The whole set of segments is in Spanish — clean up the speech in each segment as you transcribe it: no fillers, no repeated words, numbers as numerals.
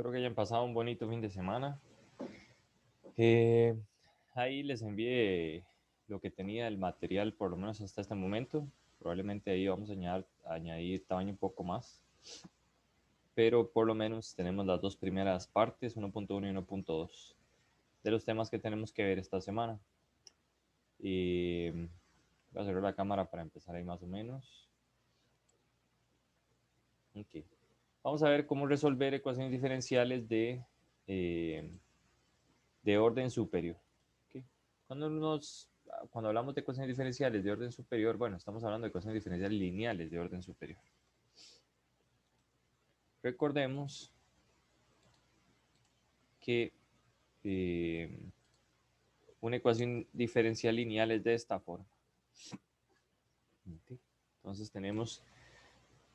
Espero que hayan pasado un bonito fin de semana. Eh, Ahí les envié lo que tenía el material, por lo menos hasta este momento. Probablemente ahí vamos a añadir tamaño un poco más. Pero por lo menos tenemos las dos primeras partes, 1.1 y 1.2, de los temas que tenemos que ver esta semana. Y voy a cerrar la cámara para empezar ahí más o menos. Ok. Vamos a ver cómo resolver ecuaciones diferenciales de orden superior. ¿Okay? Cuando hablamos de ecuaciones diferenciales de orden superior, bueno, estamos hablando de ecuaciones diferenciales lineales de orden superior. Recordemos que una ecuación diferencial lineal es de esta forma. ¿Okay? Entonces tenemos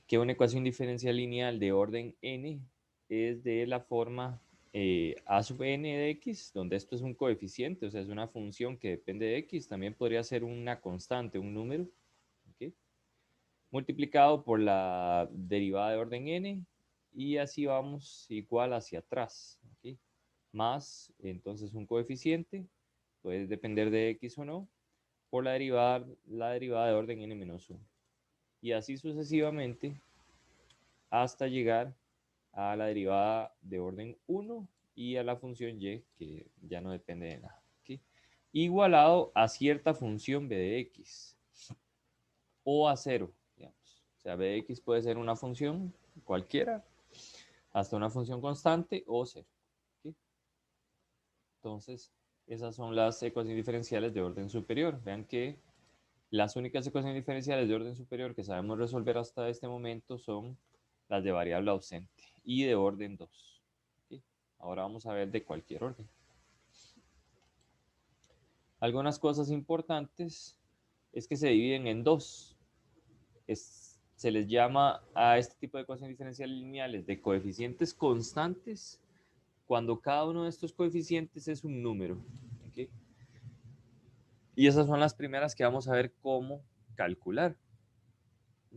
que una ecuación diferencial lineal de orden n es de la forma a sub n de x, donde esto es un coeficiente, o sea, es una función que depende de x. También podría ser una constante, un número, ¿okay? Multiplicado por la derivada de orden n, y así vamos igual hacia atrás, ¿okay? Más, entonces, un coeficiente, puede depender de x o no, por la derivada de orden n menos 1. Y así sucesivamente hasta llegar a la derivada de orden 1 y a la función y, que ya no depende de nada. ¿Okay? Igualado a cierta función b de x o a 0, digamos. O sea, b de x puede ser una función cualquiera, hasta una función constante o 0. ¿Okay? Entonces, esas son las ecuaciones diferenciales de orden superior. Vean que las únicas ecuaciones diferenciales de orden superior que sabemos resolver hasta este momento son las de variable ausente y de orden 2. ¿Okay? Ahora vamos a ver de cualquier orden. Algunas cosas importantes es que se dividen en dos. Se les llama a este tipo de ecuaciones diferenciales lineales de coeficientes constantes cuando cada uno de estos coeficientes es un número. ¿Okay? Y esas son las primeras que vamos a ver cómo calcular.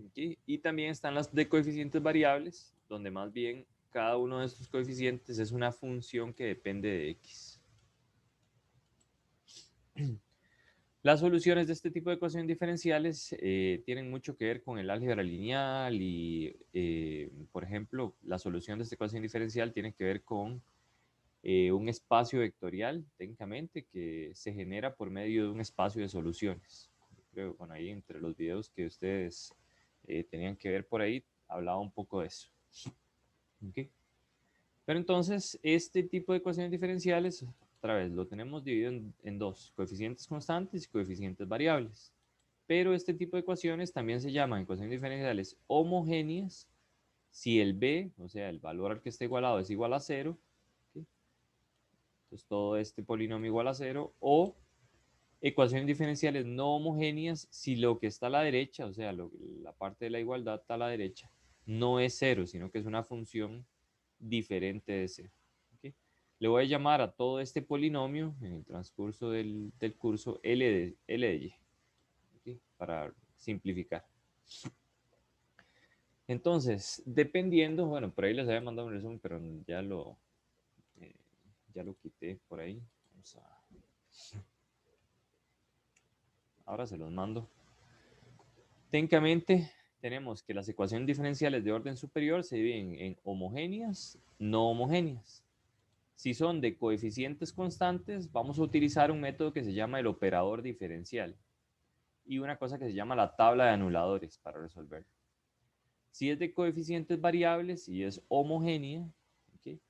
¿Okay? Y también están las de coeficientes variables, donde más bien cada uno de estos coeficientes es una función que depende de x. Las soluciones de este tipo de ecuaciones diferenciales tienen mucho que ver con el álgebra lineal y, por ejemplo, la solución de esta ecuación diferencial tiene que ver con un espacio vectorial, técnicamente, que se genera por medio de un espacio de soluciones. Creo que bueno, ahí entre los videos que ustedes tenían que ver por ahí, hablaba un poco de eso. ¿Okay? Pero entonces, este tipo de ecuaciones diferenciales, otra vez, lo tenemos dividido en dos, coeficientes constantes y coeficientes variables. Pero este tipo de ecuaciones también se llaman ecuaciones diferenciales homogéneas si el b, o sea, el valor al que está igualado es igual a 0. ¿Okay? Entonces, todo este polinomio igual a 0. O ecuaciones diferenciales no homogéneas si lo que está a la derecha, o sea, la parte de la igualdad está a la derecha, no es 0, sino que es una función diferente de 0. ¿Okay? Le voy a llamar a todo este polinomio en el transcurso del curso L de Y, ¿okay? Para simplificar. Entonces, dependiendo, bueno, por ahí les había mandado un resumen, pero eh, ya lo quité por ahí. Ahora se los mando. Técnicamente, tenemos que las ecuaciones diferenciales de orden superior se dividen en homogéneas, no homogéneas. Si son de coeficientes constantes, vamos a utilizar un método que se llama el operador diferencial y una cosa que se llama la tabla de anuladores para resolverlo. Si es de coeficientes variables y es homogénea, ¿okay?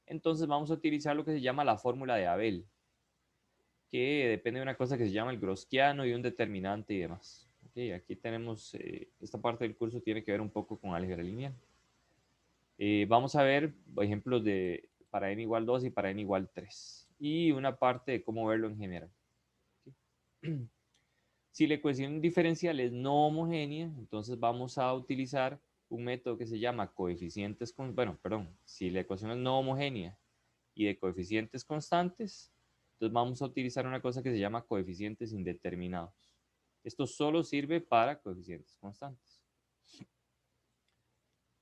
Entonces vamos a utilizar lo que se llama la fórmula de Abel, que depende de una cosa que se llama el Gaussiano y un determinante y demás. Okay, aquí tenemos, esta parte del curso tiene que ver un poco con álgebra lineal. Vamos a ver ejemplos para n igual 2 y para n igual 3. Y una parte de cómo verlo en general. ¿Okay? Si la ecuación diferencial es no homogénea, entonces vamos a utilizar un método que se llama coeficientes, si la ecuación es no homogénea y de coeficientes constantes, entonces vamos a utilizar una cosa que se llama coeficientes indeterminados. Esto solo sirve para coeficientes constantes.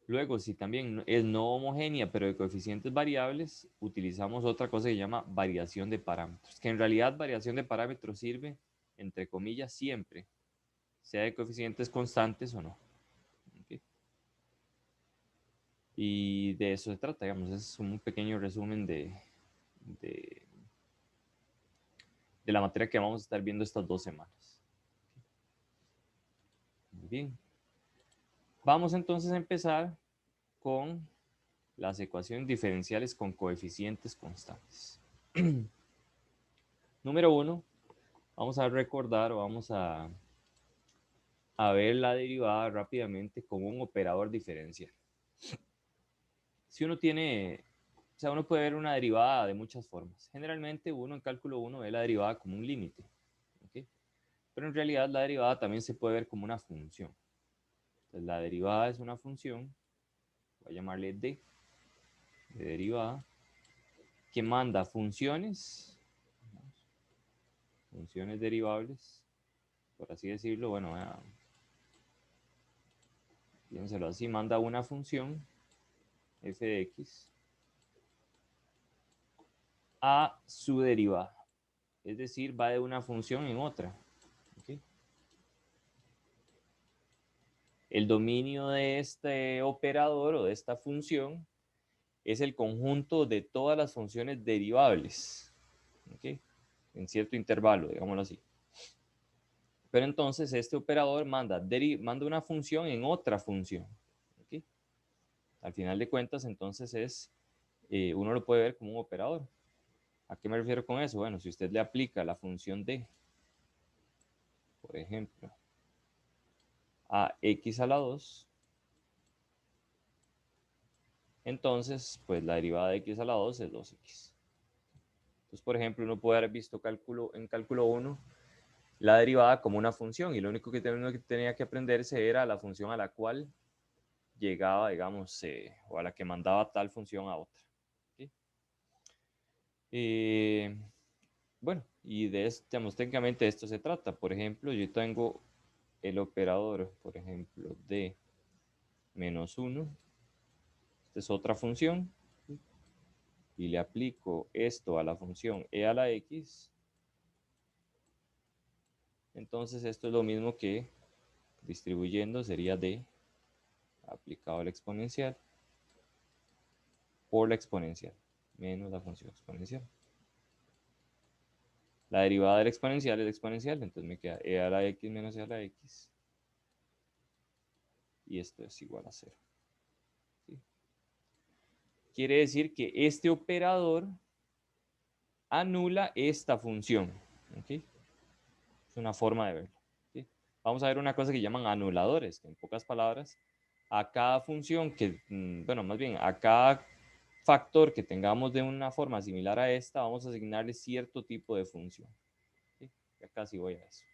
Luego, si también es no homogénea, pero de coeficientes variables, utilizamos otra cosa que se llama variación de parámetros, que en realidad variación de parámetros sirve, entre comillas, siempre, sea de coeficientes constantes o no. ¿Okay? Y de eso se trata, digamos, es un pequeño resumen de, de la materia que vamos a estar viendo estas 2 semanas. Muy bien. Vamos entonces a empezar con las ecuaciones diferenciales con coeficientes constantes. Número 1, vamos a recordar o vamos a ver la derivada rápidamente como un operador diferencial. Si uno tiene, o sea, uno puede ver una derivada de muchas formas. Generalmente uno en cálculo 1 ve la derivada como un límite, ¿okay? Pero en realidad la derivada también se puede ver como una función. Entonces la derivada es una función, voy a llamarle d, de derivada, que manda funciones derivables, por así decirlo, bueno, piénselo así, manda una función f de x a su derivada. Es decir, va de una función en otra. ¿Okay? El dominio de este operador o de esta función es el conjunto de todas las funciones derivables. ¿Okay? En cierto intervalo, digámoslo así. Pero entonces este operador manda una función en otra función. ¿Okay? Al final de cuentas, entonces uno lo puede ver como un operador. ¿A qué me refiero con eso? Bueno, si usted le aplica la función d, por ejemplo, a x a la 2, entonces, pues la derivada de x a la 2 es 2x. Entonces, por ejemplo, uno puede haber visto en cálculo 1 la derivada como una función y lo único que tenía que aprenderse era la función a la cual llegaba, digamos, o a la que mandaba tal función a otra. ¿Sí? Bueno, y de esto, digamos, técnicamente de esto se trata. Por ejemplo, yo tengo el operador, por ejemplo, de -1. Esta es otra función. Y le aplico esto a la función e a la x. Entonces esto es lo mismo que distribuyendo sería d aplicado a la exponencial por la exponencial menos la función exponencial. La derivada de la exponencial es la exponencial, entonces me queda e a la x menos e a la x. Y esto es igual a 0. ¿Sí? Quiere decir que este operador anula esta función. ¿Okay? Es una forma de verlo. ¿Sí? Vamos a ver una cosa que llaman anuladores, que en pocas palabras, a cada función que, bueno, más bien, a cada factor que tengamos de una forma similar a esta, vamos a asignarle cierto tipo de función. ¿Sí? Ya casi voy a eso.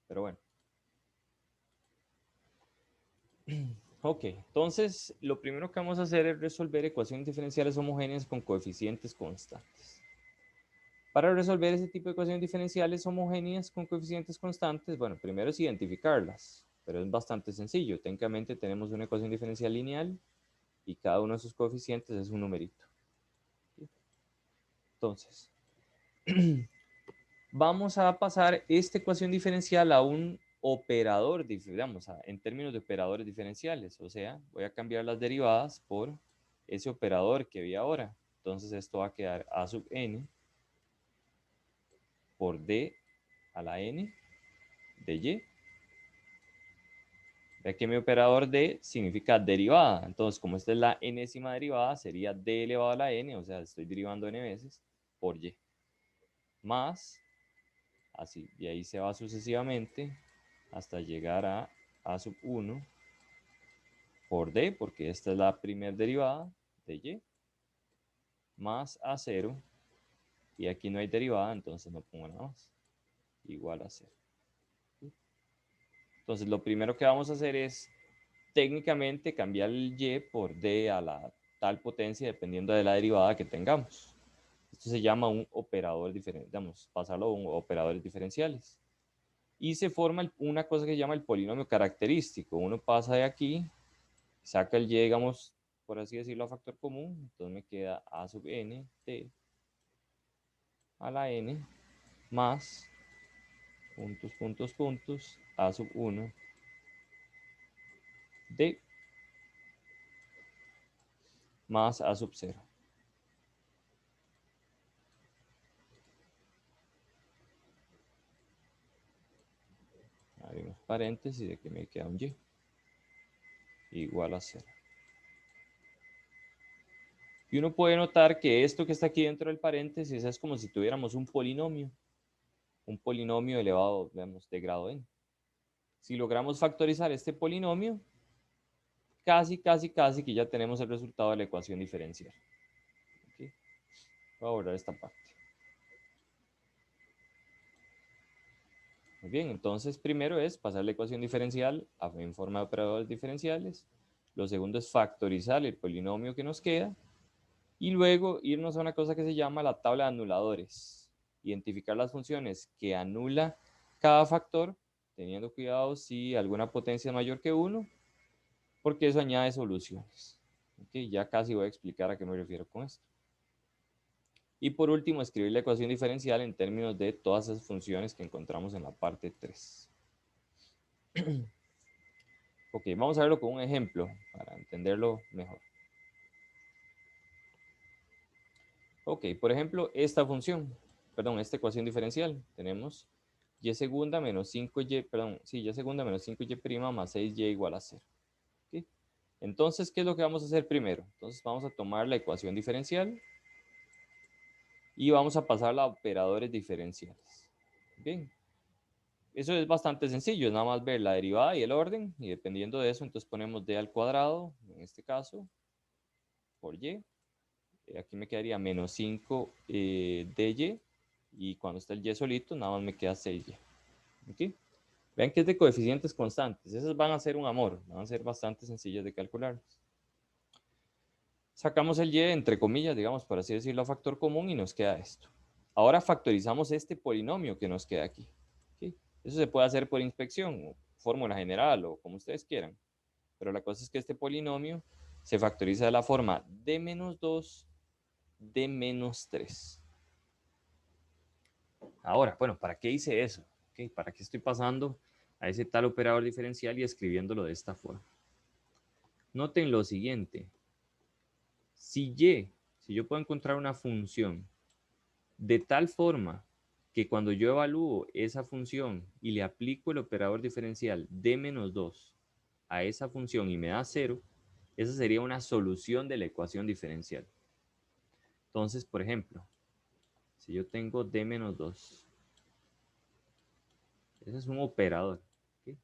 Pero bueno. Ok, entonces lo primero que vamos a hacer es resolver ecuaciones diferenciales homogéneas con coeficientes constantes. Para resolver ese tipo de ecuaciones diferenciales homogéneas con coeficientes constantes, bueno, primero es identificarlas, pero es bastante sencillo. Técnicamente tenemos una ecuación diferencial lineal y cada uno de sus coeficientes es un numerito. Entonces, vamos a pasar esta ecuación diferencial a un operador, digamos, en términos de operadores diferenciales. O sea, voy a cambiar las derivadas por ese operador que vi ahora. Entonces esto va a quedar a sub n por d a la n de y. Ve que mi operador d significa derivada. Entonces, como esta es la enésima derivada, sería d elevado a la n, o sea, estoy derivando n veces, por y. Más, así, y ahí se va sucesivamente hasta llegar a sub 1 por d, porque esta es la primera derivada de y, más a 0, y aquí no hay derivada, entonces no pongo nada más, igual a 0. Entonces, lo primero que vamos a hacer es técnicamente cambiar el y por d a la tal potencia dependiendo de la derivada que tengamos. Esto se llama un operador diferencial, digamos, pasarlo a un operadores diferenciales. Y se forma una cosa que se llama el polinomio característico. Uno pasa de aquí saca el y, digamos, por así decirlo, a factor común, entonces me queda a sub n t a la n más puntos, puntos, puntos, a sub 1 d más a sub 0. Abrimos paréntesis de que me queda un y igual a 0. Y uno puede notar que esto que está aquí dentro del paréntesis es como si tuviéramos un polinomio elevado, digamos, de grado n. Si logramos factorizar este polinomio, casi que ya tenemos el resultado de la ecuación diferencial. ¿Okay? Voy a borrar esta parte. Muy bien, entonces primero es pasar la ecuación diferencial en forma de operadores diferenciales. Lo segundo es factorizar el polinomio que nos queda. Y luego irnos a una cosa que se llama la tabla de anuladores. Identificar las funciones que anula cada factor, teniendo cuidado si alguna potencia es mayor que 1, porque eso añade soluciones. ¿Okay? Ya casi voy a explicar a qué me refiero con esto. Y por último, escribir la ecuación diferencial en términos de todas esas funciones que encontramos en la parte 3. Ok, vamos a verlo con un ejemplo para entenderlo mejor. Ok, por ejemplo, esta ecuación diferencial. Tenemos y segunda menos 5y, y segunda menos 5y prima más 6y igual a 0. ¿Okay? Entonces, ¿qué es lo que vamos a hacer primero? Entonces, vamos a tomar la ecuación diferencial y vamos a pasarla a operadores diferenciales. Bien, eso es bastante sencillo, es nada más ver la derivada y el orden, y dependiendo de eso, entonces ponemos d al cuadrado, en este caso, por y. Aquí me quedaría menos 5 dy, y cuando está el y solito, nada más me queda 6y. ¿Okay? Vean que es de coeficientes constantes. Esas van a ser un amor, van a ser bastante sencillas de calcular. Sacamos el y, entre comillas, digamos, por así decirlo, a factor común y nos queda esto. Ahora factorizamos este polinomio que nos queda aquí. ¿Okay? Eso se puede hacer por inspección, o fórmula general, o como ustedes quieran. Pero la cosa es que este polinomio se factoriza de la forma d menos 2, d menos 3. Ahora, bueno, ¿para qué hice eso? ¿Okay? ¿Para qué estoy pasando a ese tal operador diferencial y escribiéndolo de esta forma? Noten lo siguiente. Si yo puedo encontrar una función de tal forma que cuando yo evalúo esa función y le aplico el operador diferencial d menos 2 a esa función y me da 0, esa sería una solución de la ecuación diferencial. Entonces, por ejemplo, si yo tengo d menos 2, ese es un operador, ¿okay?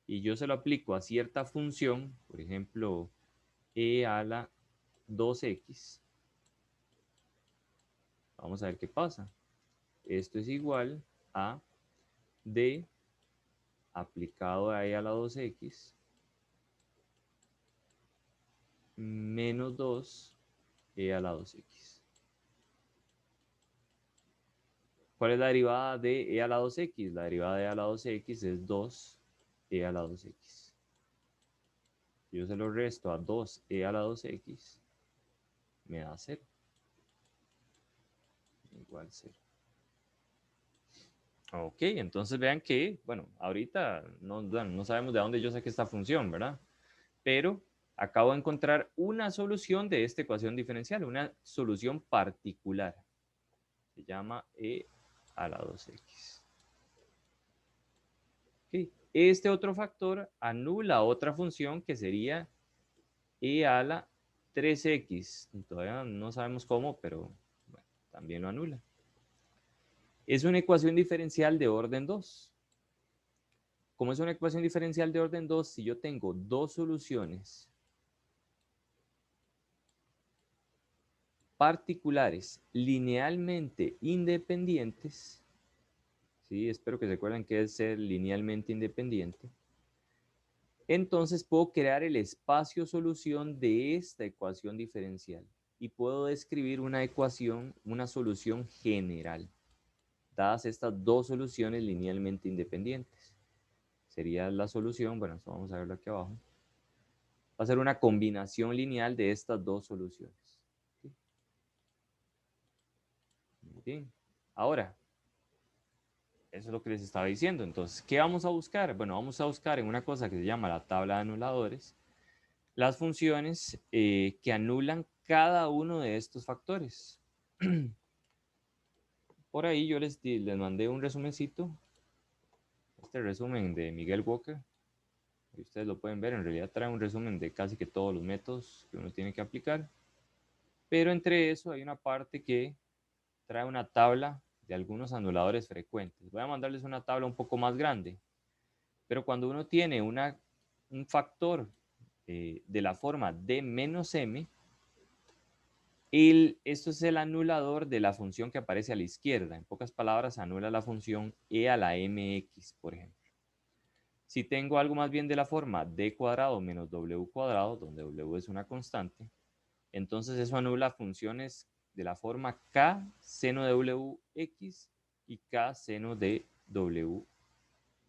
Y yo se lo aplico a cierta función, por ejemplo, e a la 2x. Vamos a ver qué pasa. Esto es igual a d aplicado a e a la 2x menos 2 e a la 2x. ¿Cuál es la derivada de e a la 2x? La derivada de e a la 2x es 2 e a la 2x. Yo se lo resto a 2 e a la 2x, me da 0. Igual 0. Ok, entonces vean que, bueno, ahorita no sabemos de dónde yo saqué esta función, ¿verdad? Pero acabo de encontrar una solución de esta ecuación diferencial, una solución particular. Se llama e a la 2x. Okay. Este otro factor anula otra función que sería e a la 3x. Todavía no sabemos cómo, pero bueno, también lo anula. Es una ecuación diferencial de orden 2. Como es una ecuación diferencial de orden 2, si yo tengo dos soluciones particulares linealmente independientes, ¿sí? Espero que se acuerden qué es ser linealmente independiente. Entonces puedo crear el espacio solución de esta ecuación diferencial y puedo describir una ecuación, una solución general, dadas estas dos soluciones linealmente independientes. Sería la solución, bueno, eso vamos a verlo aquí abajo. Va a ser una combinación lineal de estas dos soluciones. ¿Sí? Muy bien. Ahora, eso es lo que les estaba diciendo. Entonces, ¿qué vamos a buscar? Bueno, vamos a buscar en una cosa que se llama la tabla de anuladores las funciones que anulan cada uno de estos factores. Por ahí yo les mandé un resumencito. Este resumen de Miguel Walker. Y ustedes lo pueden ver, en realidad trae un resumen de casi que todos los métodos que uno tiene que aplicar. Pero entre eso hay una parte que trae una tabla de algunos anuladores frecuentes. Voy a mandarles una tabla un poco más grande. Pero cuando uno tiene un factor de la forma d menos m, esto es el anulador de la función que aparece a la izquierda. En pocas palabras, anula la función e a la mx, por ejemplo. Si tengo algo más bien de la forma d cuadrado menos w cuadrado, donde w es una constante, entonces eso anula funciones de la forma k seno de wx y k seno de w,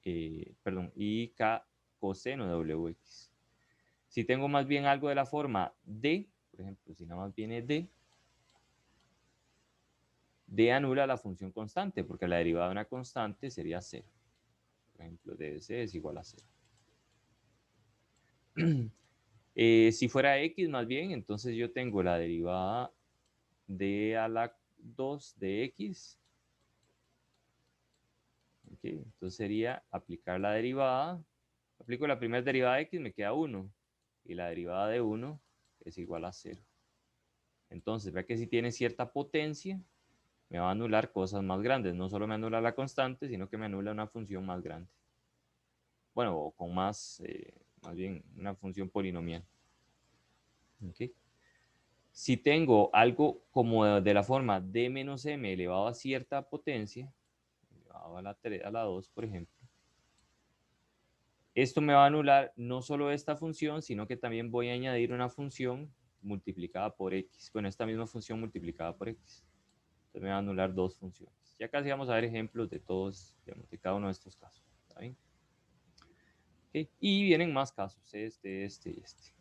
y k coseno de wx. Si tengo más bien algo de la forma d, por ejemplo, si nada más viene d anula la función constante, porque la derivada de una constante sería 0. Por ejemplo, d de c es igual a 0. Si fuera x más bien, entonces yo tengo la derivada de a la 2 de x. Okay, entonces sería aplicar la derivada. Aplico la primera derivada de x, me queda 1. Y la derivada de 1 es igual a 0. Entonces, vea que si tiene cierta potencia, me va a anular cosas más grandes. No solo me anula la constante, sino que me anula una función más grande. Bueno, o con más bien una función polinomial. Okay. Si tengo algo como de la forma d menos m elevado a cierta potencia, elevado a la 2, por ejemplo, esto me va a anular no solo esta función, sino que también voy a añadir una función multiplicada por x. Bueno, esta misma función multiplicada por x. Entonces me va a anular dos funciones. Ya casi vamos a ver ejemplos de todos, digamos, de cada uno de estos casos. ¿Está bien? Okay. Y vienen más casos, este y este.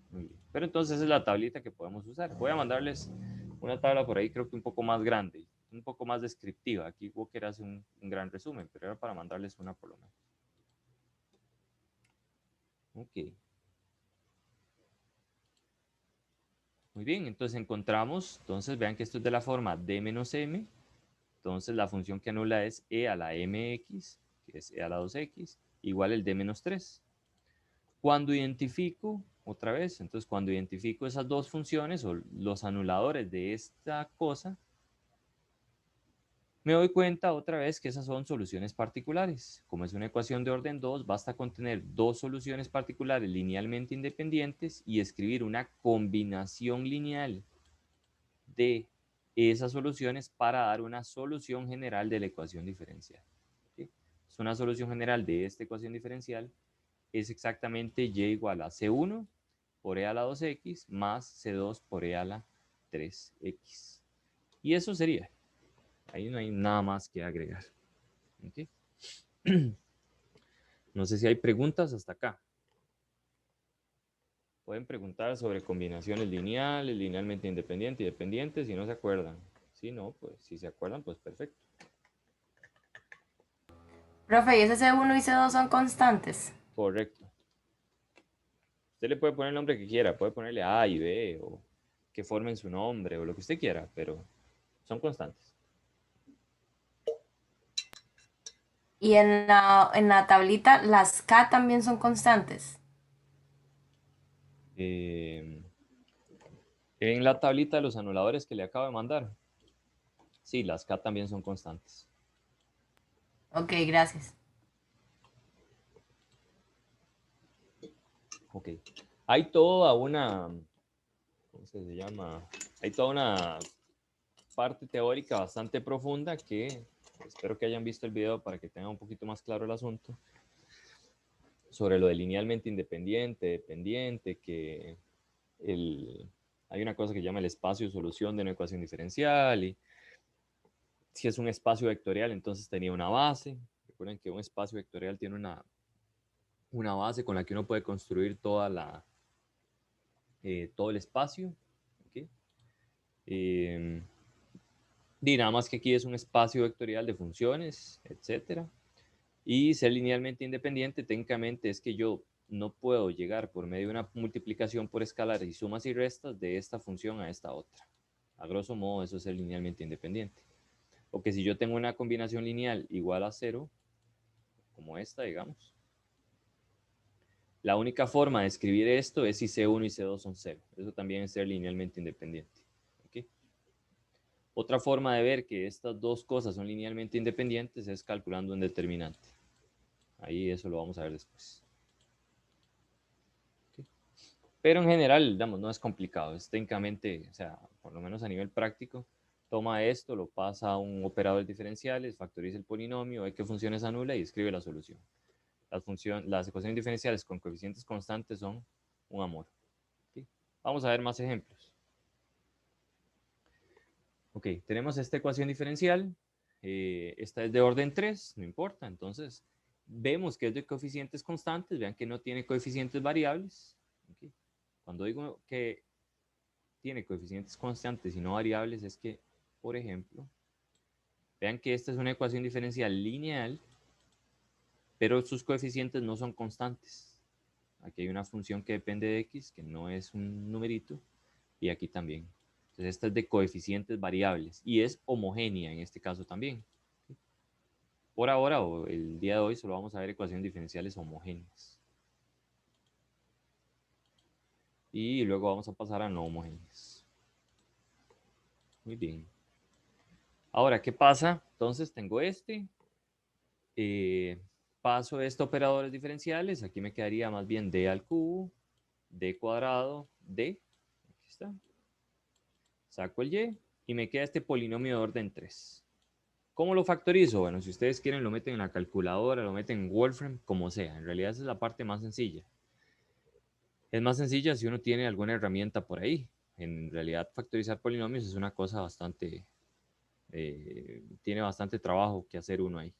Muy bien. Pero entonces es la tablita que podemos usar. Voy a mandarles una tabla por ahí, creo que un poco más grande, un poco más descriptiva. Aquí Walker hace un gran resumen, pero era para mandarles una por lo menos. Ok. Muy bien, entonces encontramos, entonces vean que esto es de la forma d menos m. Entonces la función que anula es e a la mx, que es e a la 2x, igual el d menos 3. Cuando identifico, otra vez, entonces cuando identifico esas dos funciones o los anuladores de esta cosa, me doy cuenta otra vez que esas son soluciones particulares. Como es una ecuación de orden 2, basta con tener dos soluciones particulares linealmente independientes y escribir una combinación lineal de esas soluciones para dar una solución general de la ecuación diferencial. ¿Sí? Es una solución general de esta ecuación diferencial es exactamente y igual a c1 por e a la 2x más c2 por e a la 3x. Y eso sería. Ahí no hay nada más que agregar. ¿Okay? No sé si hay preguntas hasta acá. Pueden preguntar sobre combinaciones lineales, linealmente independientes y dependientes si no se acuerdan. Si no, pues si se acuerdan, pues perfecto. Profe, ¿y ese C1 y C2 son constantes? Correcto. Usted le puede poner el nombre que quiera, puede ponerle A y B o que formen su nombre o lo que usted quiera, pero son constantes. Y en la tablita, las K también son constantes. En la tablita de los anuladores que le acabo de mandar, sí, las K también son constantes. Ok, gracias. Ok. Hay toda una, ¿cómo se llama? Hay toda una parte teórica bastante profunda que espero que hayan visto el video para que tengan un poquito más claro el asunto sobre lo de linealmente independiente, dependiente, que hay una cosa que se llama el espacio solución de una ecuación diferencial y si es un espacio vectorial entonces tenía una base. Recuerden que un espacio vectorial tiene una base con la que uno puede construir toda todo el espacio. ¿Okay? Eh, y nada más que aquí es un espacio vectorial de funciones, etcétera. Y ser linealmente independiente técnicamente es que yo no puedo llegar por medio de una multiplicación por escalares y sumas y restas de esta función a esta otra. A grosso modo, eso es ser linealmente independiente. O que si yo tengo una combinación lineal igual a 0, como esta, digamos, la única forma de escribir esto es si C1 y C2 son 0. Eso también es ser linealmente independiente. ¿Okay? Otra forma de ver que estas dos cosas son linealmente independientes es calculando un determinante. Ahí eso lo vamos a ver después. ¿Okay? Pero en general, digamos, no es complicado. Es técnicamente, o sea, por lo menos a nivel práctico, toma esto, lo pasa a un operador de diferenciales, factoriza el polinomio, ve qué función es anula y escribe la solución. Las ecuaciones diferenciales con coeficientes constantes son un amor. ¿Okay? Vamos a ver más ejemplos. Ok, tenemos esta ecuación diferencial. Esta es de orden 3, no importa. Entonces, vemos que es de coeficientes constantes. Vean que no tiene coeficientes variables. Okay. Cuando digo que tiene coeficientes constantes y no variables, es que, por ejemplo, vean que esta es una ecuación diferencial lineal, pero sus coeficientes no son constantes. Aquí hay una función que depende de x, que no es un numerito, y aquí también. Entonces esta es de coeficientes variables y es homogénea en este caso también. Por ahora o el día de hoy solo vamos a ver ecuaciones diferenciales homogéneas. Y luego vamos a pasar a no homogéneas. Muy bien. Ahora, ¿qué pasa? Entonces tengo paso estos operadores diferenciales. Aquí me quedaría más bien d al cubo, d cuadrado, d. Aquí está. Saco el y me queda este polinomio de orden 3. ¿Cómo lo factorizo? Bueno, si ustedes quieren lo meten en la calculadora, lo meten en Wolfram, como sea. En realidad esa es la parte más sencilla. Es más sencilla si uno tiene alguna herramienta por ahí. En realidad factorizar polinomios es una cosa bastante... tiene bastante trabajo que hacer uno ahí.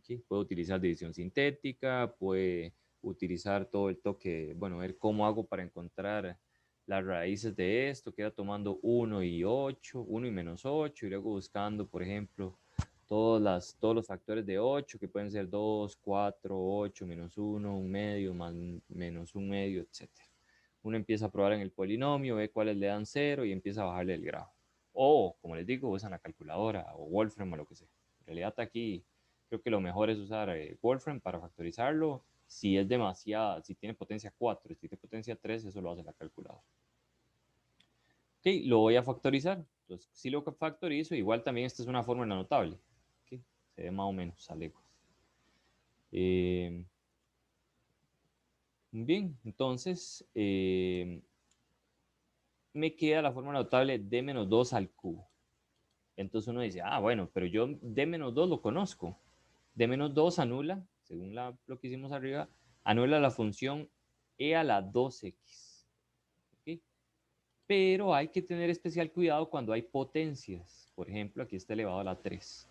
¿Sí? Puede utilizar división sintética, puede utilizar todo el toque, bueno, ver cómo hago para encontrar las raíces de esto, queda tomando 1 y 8, 1 y menos 8, y luego buscando, por ejemplo, todos los factores de 8, que pueden ser 2, 4, 8, menos 1, un medio, más menos un medio, etc. Uno empieza a probar en el polinomio, ve cuáles le dan 0 y empieza a bajarle el grado. O, como les digo, usan la calculadora o Wolfram o lo que sea. En realidad aquí creo que lo mejor es usar Wolfram para factorizarlo. Si es demasiada, si tiene potencia 4, si tiene potencia 3, eso lo hace la calculadora. Ok, lo voy a factorizar. Entonces, si lo factorizo, igual también esta es una fórmula notable. Okay, se ve más o menos a lejos. Bien, entonces me queda la fórmula notable d menos 2 al cubo. Entonces uno dice, ah, bueno, pero yo d menos 2 lo conozco. D menos 2 anula, según lo que hicimos arriba, anula la función e a la 2x. ¿Okay? Pero hay que tener especial cuidado cuando hay potencias. Por ejemplo, aquí está elevado a la 3.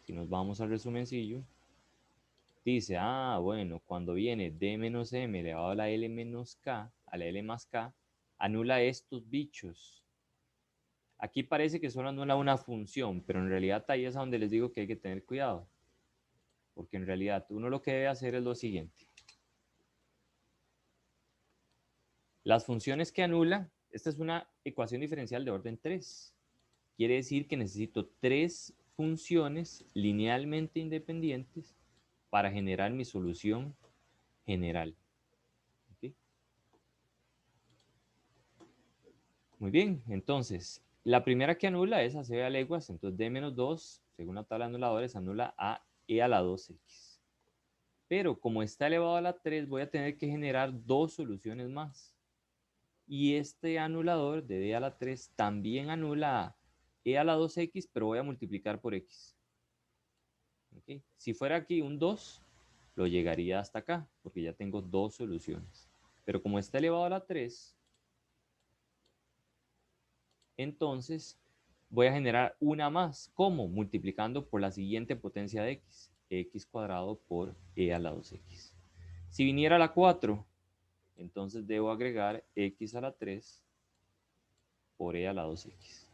Si nos vamos al resumencillo, dice, ah, bueno, cuando viene d menos m elevado a la l menos k, a la l más k, anula estos bichos. Aquí parece que solo anula una función, pero en realidad ahí es a donde les digo que hay que tener cuidado. Porque en realidad uno lo que debe hacer es lo siguiente. Las funciones que anula, esta es una ecuación diferencial de orden 3. Quiere decir que necesito 3 funciones linealmente independientes para generar mi solución general. ¿Okay? Muy bien, entonces, la primera que anula es a c a leguas, entonces d menos 2, según la tabla de anuladores, anula a e a la 2x. Pero como está elevado a la 3, voy a tener que generar 2 soluciones más. Y este anulador de d a la 3 también anula e a la 2x, pero voy a multiplicar por x. ¿Okay? Si fuera aquí un 2, lo llegaría hasta acá, porque ya tengo 2 soluciones. Pero como está elevado a la 3, entonces voy a generar una más. ¿Cómo? Multiplicando por la siguiente potencia de x. X cuadrado por e a la 2x. Si viniera la 4, entonces debo agregar x a la 3 por e a la 2x.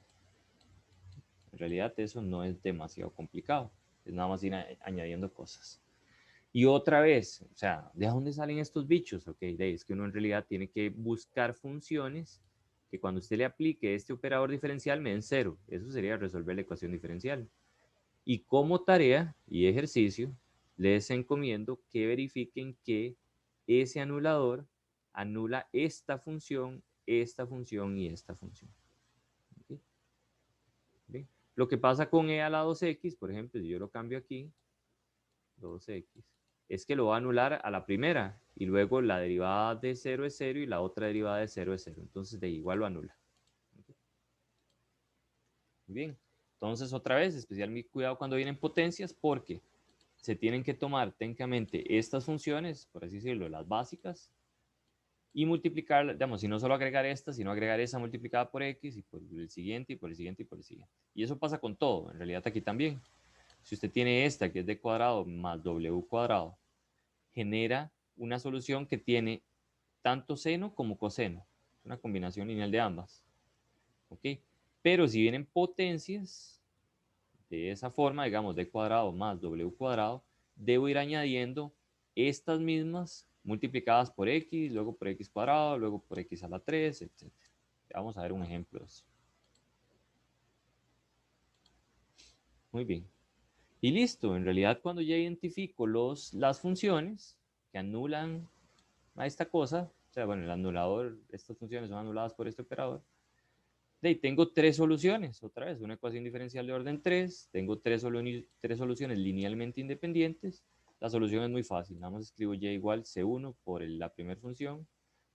En realidad eso no es demasiado complicado. Es nada más ir añadiendo cosas. Y otra vez, o sea, ¿de dónde salen estos bichos? Ok, es que uno en realidad tiene que buscar funciones que cuando usted le aplique este operador diferencial me den 0. Eso sería resolver la ecuación diferencial. Y como tarea y ejercicio, les encomiendo que verifiquen que ese anulador anula esta función y esta función. ¿Okay? ¿Okay? Lo que pasa con e a la 2x, por ejemplo, si yo lo cambio aquí, 2x, es que lo va a anular a la primera y luego la derivada de 0 es 0 y la otra derivada de 0 es 0. Entonces de igual lo anula. ¿Okay? Muy bien. Entonces otra vez, especial cuidado cuando vienen potencias porque se tienen que tomar técnicamente estas funciones, por así decirlo, las básicas, y multiplicar, digamos, y no solo agregar esta, sino agregar esa multiplicada por x y por el siguiente y por el siguiente y por el siguiente. Y eso pasa con todo, en realidad aquí también. Si usted tiene esta que es d cuadrado más w cuadrado, genera una solución que tiene tanto seno como coseno. Es una combinación lineal de ambas. ¿Ok? Pero si vienen potencias de esa forma, digamos, d cuadrado más w cuadrado, debo ir añadiendo estas mismas multiplicadas por x, luego por x cuadrado, luego por x a la 3, etc. Vamos a ver un ejemplo de eso. Muy bien. Y listo, en realidad cuando ya identifico las funciones que anulan a esta cosa, o sea, bueno, el anulador, estas funciones son anuladas por este operador, de ahí tengo tres soluciones, otra vez, una ecuación diferencial de orden 3, tengo tres soluciones linealmente independientes. La solución es muy fácil, nada más escribo y igual c1 por la primera función,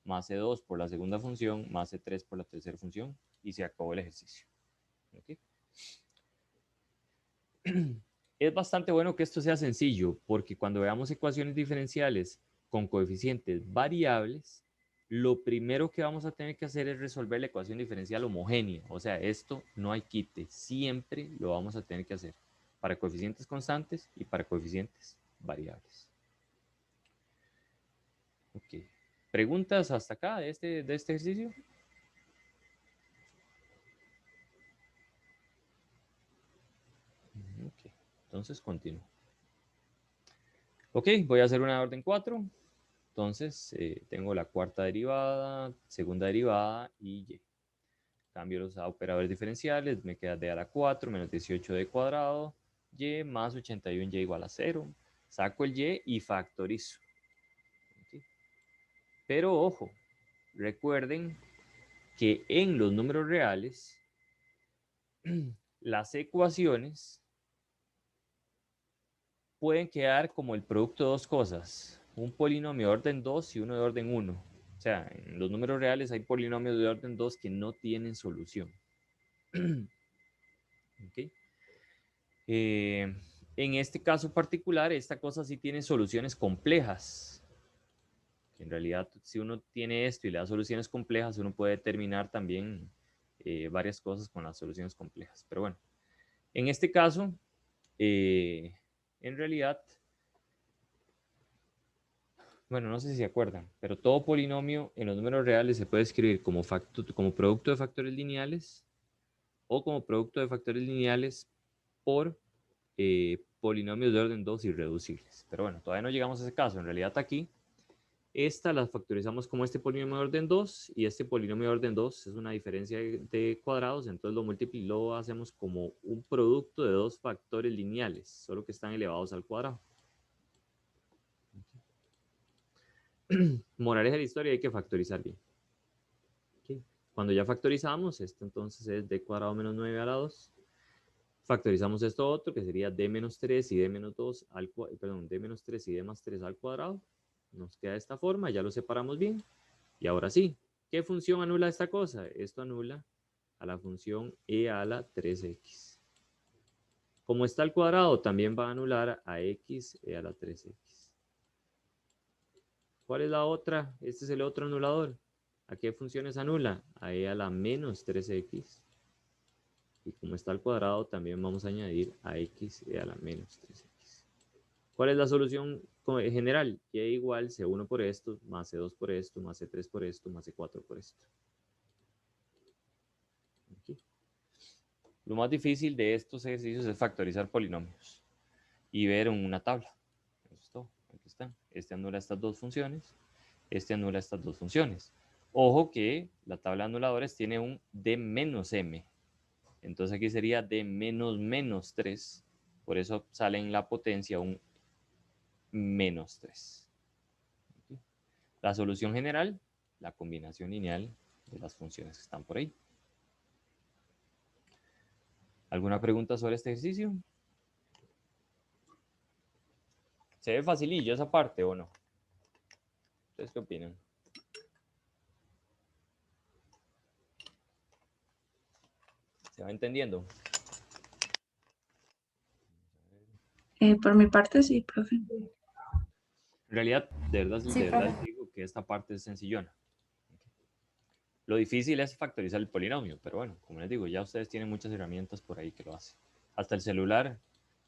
más c2 por la segunda función, más c3 por la tercera función, y se acabó el ejercicio. ¿Okay? Es bastante bueno que esto sea sencillo, porque cuando veamos ecuaciones diferenciales con coeficientes variables, lo primero que vamos a tener que hacer es resolver la ecuación diferencial homogénea. O sea, esto no hay quite, siempre lo vamos a tener que hacer para coeficientes constantes y para coeficientes variables. Ok. ¿Preguntas hasta acá de este ejercicio? Ok, entonces continúo. Ok, voy a hacer una orden 4. Entonces, tengo la cuarta derivada, segunda derivada y y. Cambio los operadores diferenciales, me queda d a la 4 menos 18d cuadrado, y más 81y igual a 0. Saco el y factorizo. ¿Okay? Pero ojo, recuerden que en los números reales, las ecuaciones pueden quedar como el producto de dos cosas, un polinomio de orden 2 y uno de orden 1. O sea, en los números reales hay polinomios de orden 2 que no tienen solución. ¿Okay? En este caso particular, esta cosa sí tiene soluciones complejas. Que en realidad, si uno tiene esto y le da soluciones complejas, uno puede determinar también varias cosas con las soluciones complejas. Pero bueno, en este caso, en realidad, bueno, no sé si se acuerdan, pero todo polinomio en los números reales se puede escribir como producto de factores lineales o como producto de factores lineales por polinomios de orden 2 irreducibles. Pero bueno, todavía no llegamos a ese caso. En realidad aquí, esta la factorizamos como este polinomio de orden 2 y este polinomio de orden 2 es una diferencia de cuadrados, entonces lo hacemos como un producto de dos factores lineales, solo que están elevados al cuadrado. Moraleja de la historia, hay que factorizar bien. Okay. Cuando ya factorizamos, esto entonces es d cuadrado menos 9 a la 2. Factorizamos esto otro, que sería d menos 3 y d menos 2 al perdón, d menos 3 y d más 3 al cuadrado. Nos queda de esta forma, ya lo separamos bien. Y ahora sí, ¿qué función anula esta cosa? Esto anula a la función e a la 3x. Como está al cuadrado, también va a anular a x e a la 3x. ¿Cuál es la otra? Este es el otro anulador. ¿A qué funciones anula? A e a la menos 3x. Y como está al cuadrado, también vamos a añadir a x e a la menos 3x. ¿Cuál es la solución general? Y igual C1 por esto, más C2 por esto, más C3 por esto, más C4 por esto. Aquí. Lo más difícil de estos ejercicios es factorizar polinomios y ver en una tabla. Eso es todo. Aquí están. Este anula estas dos funciones. Este anula estas dos funciones. Ojo que la tabla de anuladores tiene un d menos m. Entonces aquí sería d menos menos 3. Por eso sale en la potencia un menos 3. La solución general, la combinación lineal de las funciones que están por ahí. ¿Alguna pregunta sobre este ejercicio? ¿Se ve facilillo esa parte o no? ¿Ustedes qué opinan? ¿Se va entendiendo? Por mi parte, sí, profe. En realidad, de Sí, verdad profe. digo que esta parte es sencillona. Lo difícil es factorizar el polinomio, pero bueno, como les digo, ya ustedes tienen muchas herramientas por ahí que lo hacen. Hasta el celular,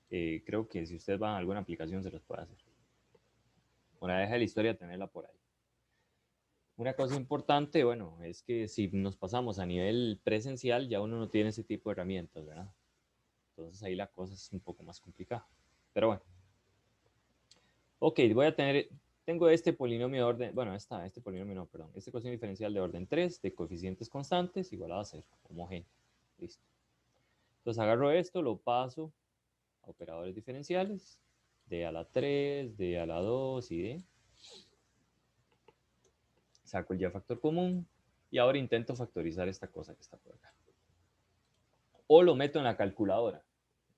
creo que si ustedes van a alguna aplicación se los puede hacer. Una deja de la historia tenerla por ahí. Una cosa importante, bueno, es que si nos pasamos a nivel presencial, ya uno no tiene ese tipo de herramientas, ¿verdad? Entonces ahí la cosa es un poco más complicada. Pero bueno. Ok, tengo este polinomio de orden, bueno, este polinomio no, perdón, este cociente diferencial de orden 3 de coeficientes constantes igualado a 0, homogéneo. Listo. Entonces agarro esto, lo paso a operadores diferenciales, d a la 3, d a la 2 y d. Saco el ya factor común y ahora intento factorizar esta cosa que está por acá. O lo meto en la calculadora.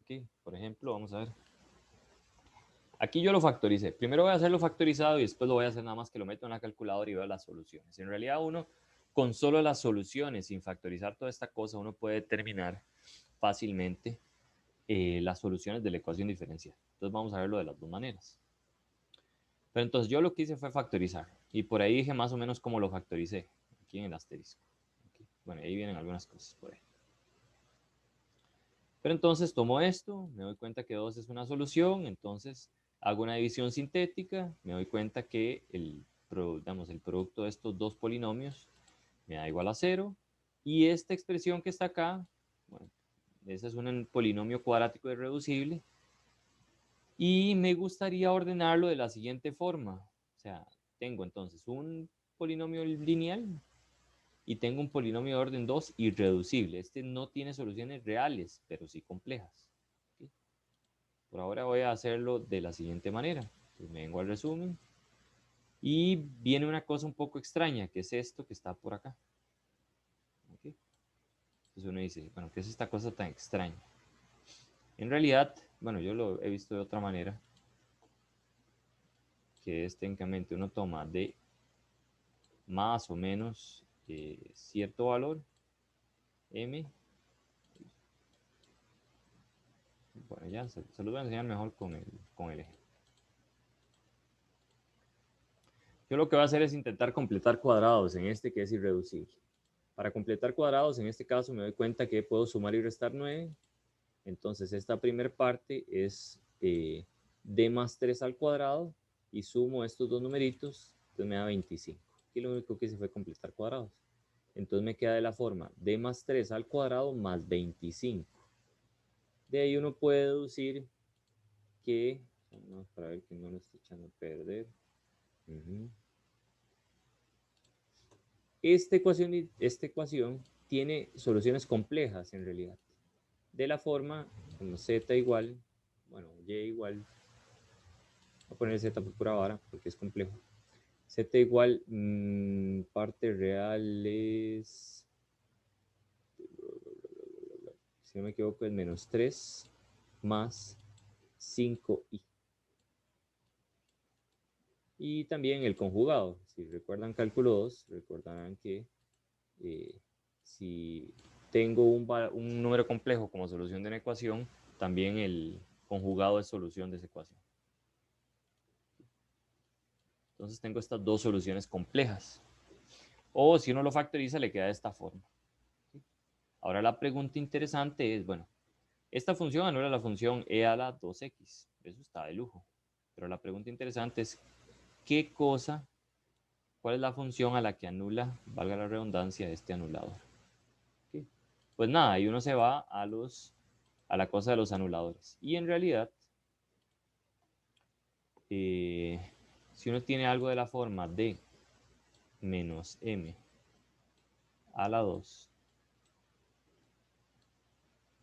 Aquí, por ejemplo, vamos a ver. Aquí yo lo factoricé. Primero voy a hacerlo factorizado y después lo voy a hacer nada más que lo meto en la calculadora y veo las soluciones. En realidad uno, con solo las soluciones, sin factorizar toda esta cosa, uno puede determinar fácilmente las soluciones de la ecuación diferencial. Entonces vamos a verlo de las dos maneras. Pero entonces yo lo que hice fue factorizar. Y por ahí dije más o menos cómo lo factoricé. Aquí en el asterisco. Aquí. Bueno, ahí vienen algunas cosas por ahí. Pero entonces tomo esto, me doy cuenta que 2 es una solución, entonces hago una división sintética, me doy cuenta que el producto de estos dos polinomios me da igual a 0, y esta expresión que está acá, bueno, ese es un polinomio cuadrático irreducible, y me gustaría ordenarlo de la siguiente forma. O sea, tengo entonces un polinomio lineal y tengo un polinomio de orden 2 irreducible. Este no tiene soluciones reales, pero sí complejas. ¿Sí? Por ahora voy a hacerlo de la siguiente manera. Entonces me vengo al resumen y viene una cosa un poco extraña, que es esto que está por acá. ¿Okay? Entonces uno dice, bueno, ¿qué es esta cosa tan extraña? En realidad, bueno, yo lo he visto de otra manera, que es técnicamente uno toma de más o menos cierto valor, m. Bueno, ya se los voy a enseñar mejor con el ejemplo. Yo lo que voy a hacer es intentar completar cuadrados en este que es irreducible. Para completar cuadrados, en este caso me doy cuenta que puedo sumar y restar 9. Entonces esta primera parte es d más 3 al cuadrado y sumo estos dos numeritos, entonces me da 25. Aquí lo único que hice fue completar cuadrados. Entonces me queda de la forma d más 3 al cuadrado más 25. De ahí uno puede deducir que, vamos para ver que no lo estoy echando a perder. Esta ecuación tiene soluciones complejas en realidad. De la forma como z igual, bueno, y igual, voy a poner z por pura vara porque es complejo. Z igual, parte real es, si no me equivoco, es menos 3 más 5i. Y también el conjugado. Si recuerdan cálculo 2, recordarán que si tengo un número complejo como solución de una ecuación, también el conjugado es solución de esa ecuación. Entonces tengo estas dos soluciones complejas. O si uno lo factoriza, le queda de esta forma. Ahora la pregunta interesante es, bueno, esta función anula la función e a la 2x. Eso está de lujo. Pero la pregunta interesante es, ¿qué cosa, cuál es la función a la que anula, valga la redundancia, este anulador? ¿Ok? Pues nada, ahí uno se va a la cosa de los anuladores. Y en realidad, si uno tiene algo de la forma de menos m a la 2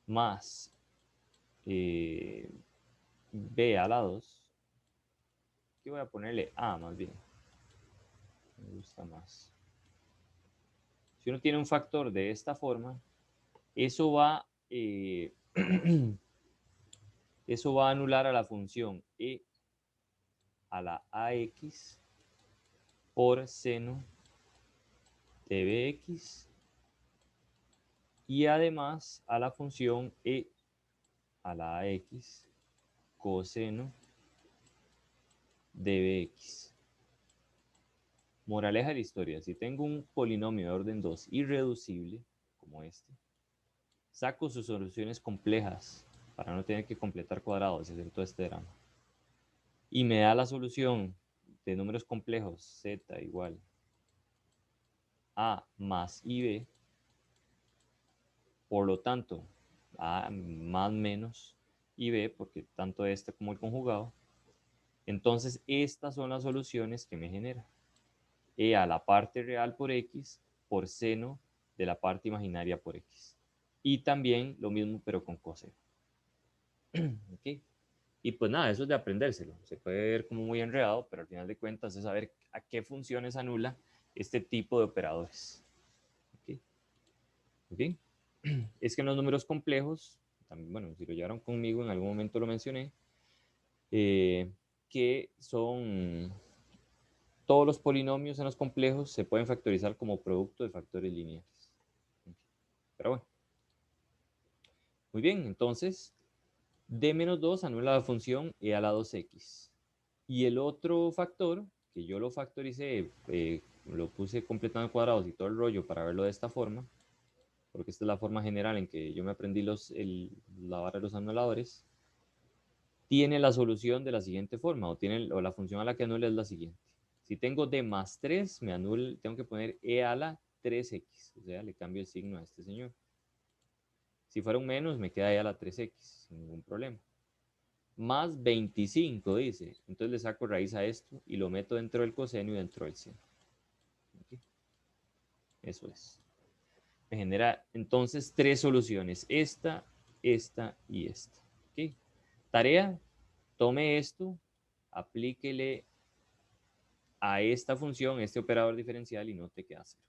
más b a la 2, aquí voy a ponerle a más bien, me gusta más. Si uno tiene un factor de esta forma, eso va, eso va a anular a la función e a la ax por seno de bx y además a la función e a la ax coseno de bx. Moraleja de la historia, si tengo un polinomio de orden 2 irreducible, como este, saco sus soluciones complejas para no tener que completar cuadrados y hacer todo este drama. Y me da la solución de números complejos z igual a más ib, por lo tanto, a más menos ib, porque tanto este como el conjugado, entonces estas son las soluciones que me genera. E a la parte real por x por seno de la parte imaginaria por x. Y también lo mismo pero con coseno. ¿Okay? Y pues nada, eso es de aprendérselo. Se puede ver como muy enredado, pero al final de cuentas es saber a qué funciones anula este tipo de operadores. ¿Okay? ¿Okay? Es que en los números complejos, también, bueno, si lo llevaron conmigo, en algún momento lo mencioné, que son todos los polinomios en los complejos se pueden factorizar como producto de factores lineales. Pero bueno. Muy bien, entonces d menos 2 anula la función e a la 2x. Y el otro factor, que yo lo factoricé, lo puse completando cuadrados y todo el rollo para verlo de esta forma, porque esta es la forma general en que yo me aprendí la barra de los anuladores, tiene la solución de la siguiente forma, o la función a la que anula es la siguiente. Si tengo d más 3, tengo que poner e a la 3x, o sea, le cambio el signo a este señor. Si fuera un menos, me queda e a la 3x, sin ningún problema. Más 25, dice. Entonces le saco raíz a esto y lo meto dentro del coseno y dentro del seno. ¿Okay? Eso es. Me genera entonces tres soluciones. Esta, esta y esta. ¿Okay? Tarea, tome esto, aplíquele a esta función, este operador diferencial y note qué hacer.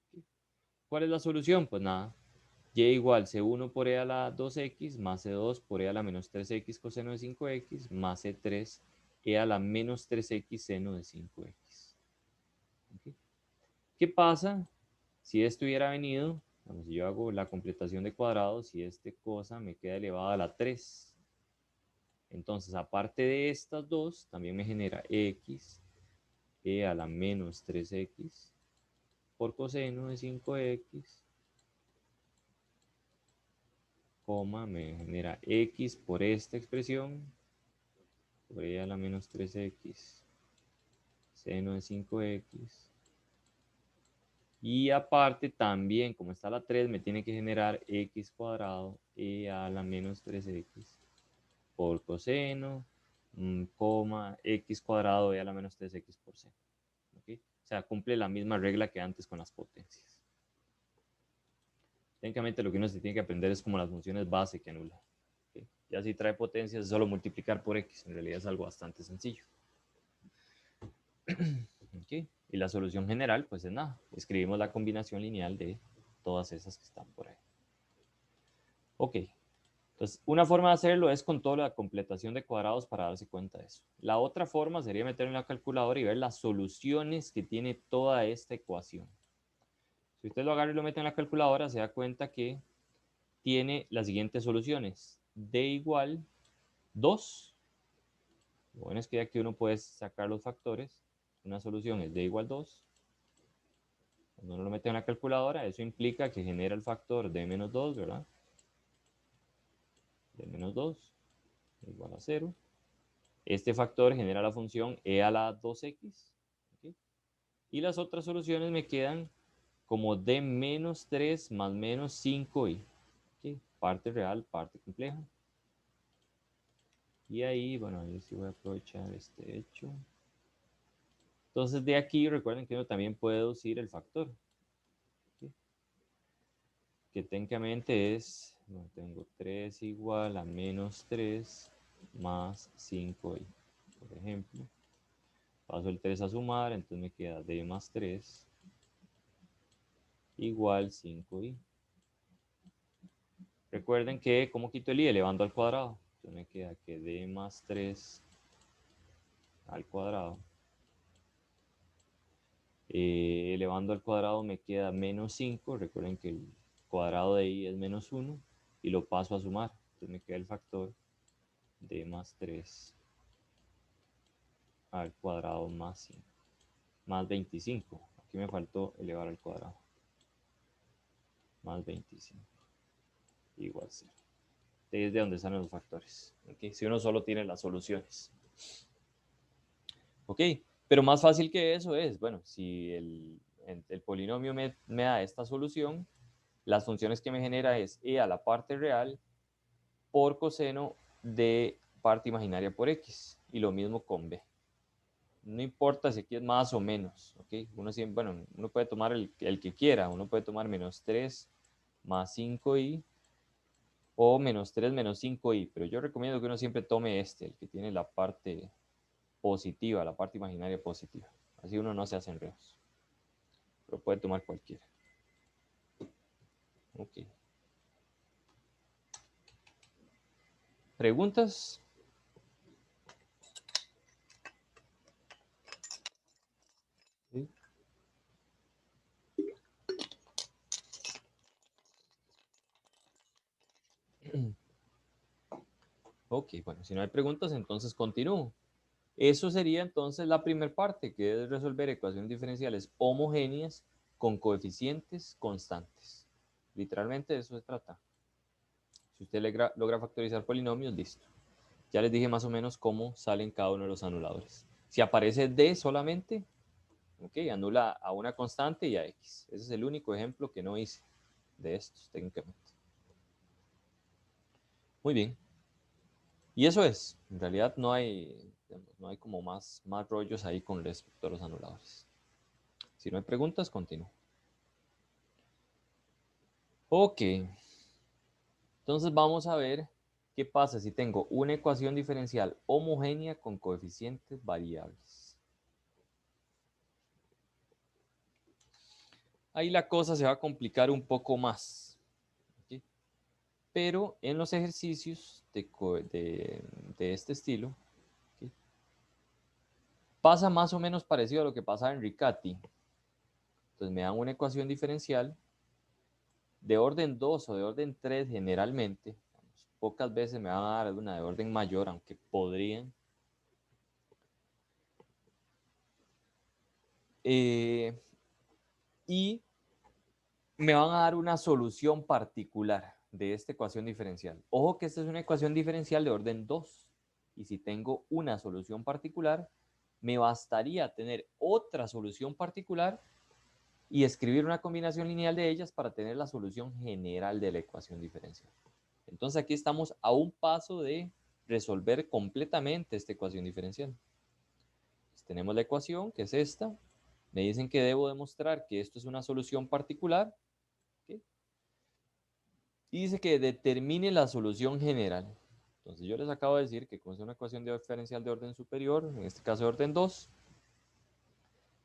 ¿Okay? ¿Cuál es la solución? Pues nada. Y igual C1 por e a la 2x más C2 por e a la menos 3x coseno de 5x más C3 e a la menos 3x seno de 5x. ¿Okay? ¿Qué pasa si esto hubiera venido? Bueno, si yo hago la completación de cuadrados, si esta cosa me queda elevada a la 3. Entonces, aparte de estas dos, también me genera x e a la menos 3x por coseno de 5x, coma, me genera x por esta expresión, por e a la menos 3x, seno de 5x. Y aparte también, como está la 3, me tiene que generar x cuadrado e a la menos 3x por coseno, coma, x cuadrado e a la menos 3x por seno. ¿Okay? O sea, cumple la misma regla que antes con las potencias. Técnicamente lo que uno se tiene que aprender es como las funciones base que anula. ¿Okay? Ya si trae potencias es solo multiplicar por x. En realidad es algo bastante sencillo. ¿Okay? Y la solución general, pues es nada. Escribimos la combinación lineal de todas esas que están por ahí. Ok. Entonces, una forma de hacerlo es con toda la completación de cuadrados para darse cuenta de eso. La otra forma sería meter en la calculadora y ver las soluciones que tiene toda esta ecuación. Si usted lo agarra y lo mete en la calculadora, se da cuenta que tiene las siguientes soluciones. D igual 2. Lo bueno es que aquí uno puede sacar los factores. Una solución es D igual 2. Cuando uno lo mete en la calculadora, eso implica que genera el factor D menos 2, ¿verdad? D menos 2 igual a 0. Este factor genera la función e a la 2x. ¿Ok? Y las otras soluciones me quedan como d menos 3 más menos 5i. ¿Ok? Parte real, parte compleja. Y ahí, bueno, ahí sí voy a aprovechar este hecho. Entonces de aquí recuerden que uno también puede deducir el factor. ¿Ok? Que técnicamente es, bueno, tengo 3 igual a menos 3 más 5i. Por ejemplo, paso el 3 a sumar, entonces me queda d más 3 igual 5i. Recuerden que, ¿cómo quito el i? Elevando al cuadrado. Entonces me queda que d más 3 al cuadrado. Elevando al cuadrado me queda menos 5. Recuerden que el cuadrado de i es menos 1. Y lo paso a sumar. Entonces me queda el factor d más 3 al cuadrado más 5. Más 25. Aquí me faltó elevar al cuadrado. Más 25. Igual 0. Desde donde salen los factores. ¿Okay? Si uno solo tiene las soluciones. Ok, pero más fácil que eso es, bueno, si el polinomio me da esta solución, las funciones que me genera es e a la parte real por coseno de parte imaginaria por x. Y lo mismo con b. No importa si aquí es más o menos, ¿ok? Uno siempre, bueno, uno puede tomar el que quiera. Uno puede tomar menos 3 más 5i o menos 3 menos 5i. Pero yo recomiendo que uno siempre tome el que tiene la parte positiva, la parte imaginaria positiva. Así uno no se hace enredos. Pero puede tomar cualquiera. Ok. ¿Preguntas? ¿Sí? Ok, bueno, si no hay preguntas, entonces continúo. Eso sería entonces la primera parte, que es resolver ecuaciones diferenciales homogéneas con coeficientes constantes. Literalmente de eso se trata. Si usted logra factorizar polinomios, listo. Ya les dije más o menos cómo salen cada uno de los anuladores. Si aparece D solamente, ok, anula a una constante y a X. Ese es el único ejemplo que no hice de estos técnicamente. Muy bien. Y eso es. En realidad no hay, digamos, no hay como más rollos ahí con respecto a los anuladores. Si no hay preguntas, continúo. Ok. Entonces vamos a ver qué pasa si tengo una ecuación diferencial homogénea con coeficientes variables. Ahí la cosa se va a complicar un poco más. ¿Ok? Pero en los ejercicios de este estilo, ¿ok? Pasa más o menos parecido a lo que pasa en Riccati. Entonces me dan una ecuación diferencial de orden 2 o de orden 3 generalmente. Pocas veces me van a dar una de orden mayor, aunque podrían. Y me van a dar una solución particular de esta ecuación diferencial. Ojo que esta es una ecuación diferencial de orden 2. Y si tengo una solución particular, me bastaría tener otra solución particular y escribir una combinación lineal de ellas para tener la solución general de la ecuación diferencial. Entonces aquí estamos a un paso de resolver completamente esta ecuación diferencial. Pues tenemos la ecuación, que es esta. Me dicen que debo demostrar que esto es una solución particular. ¿Okay? Y dice que determine la solución general. Entonces yo les acabo de decir que con una ecuación diferencial de orden superior, en este caso de orden 2,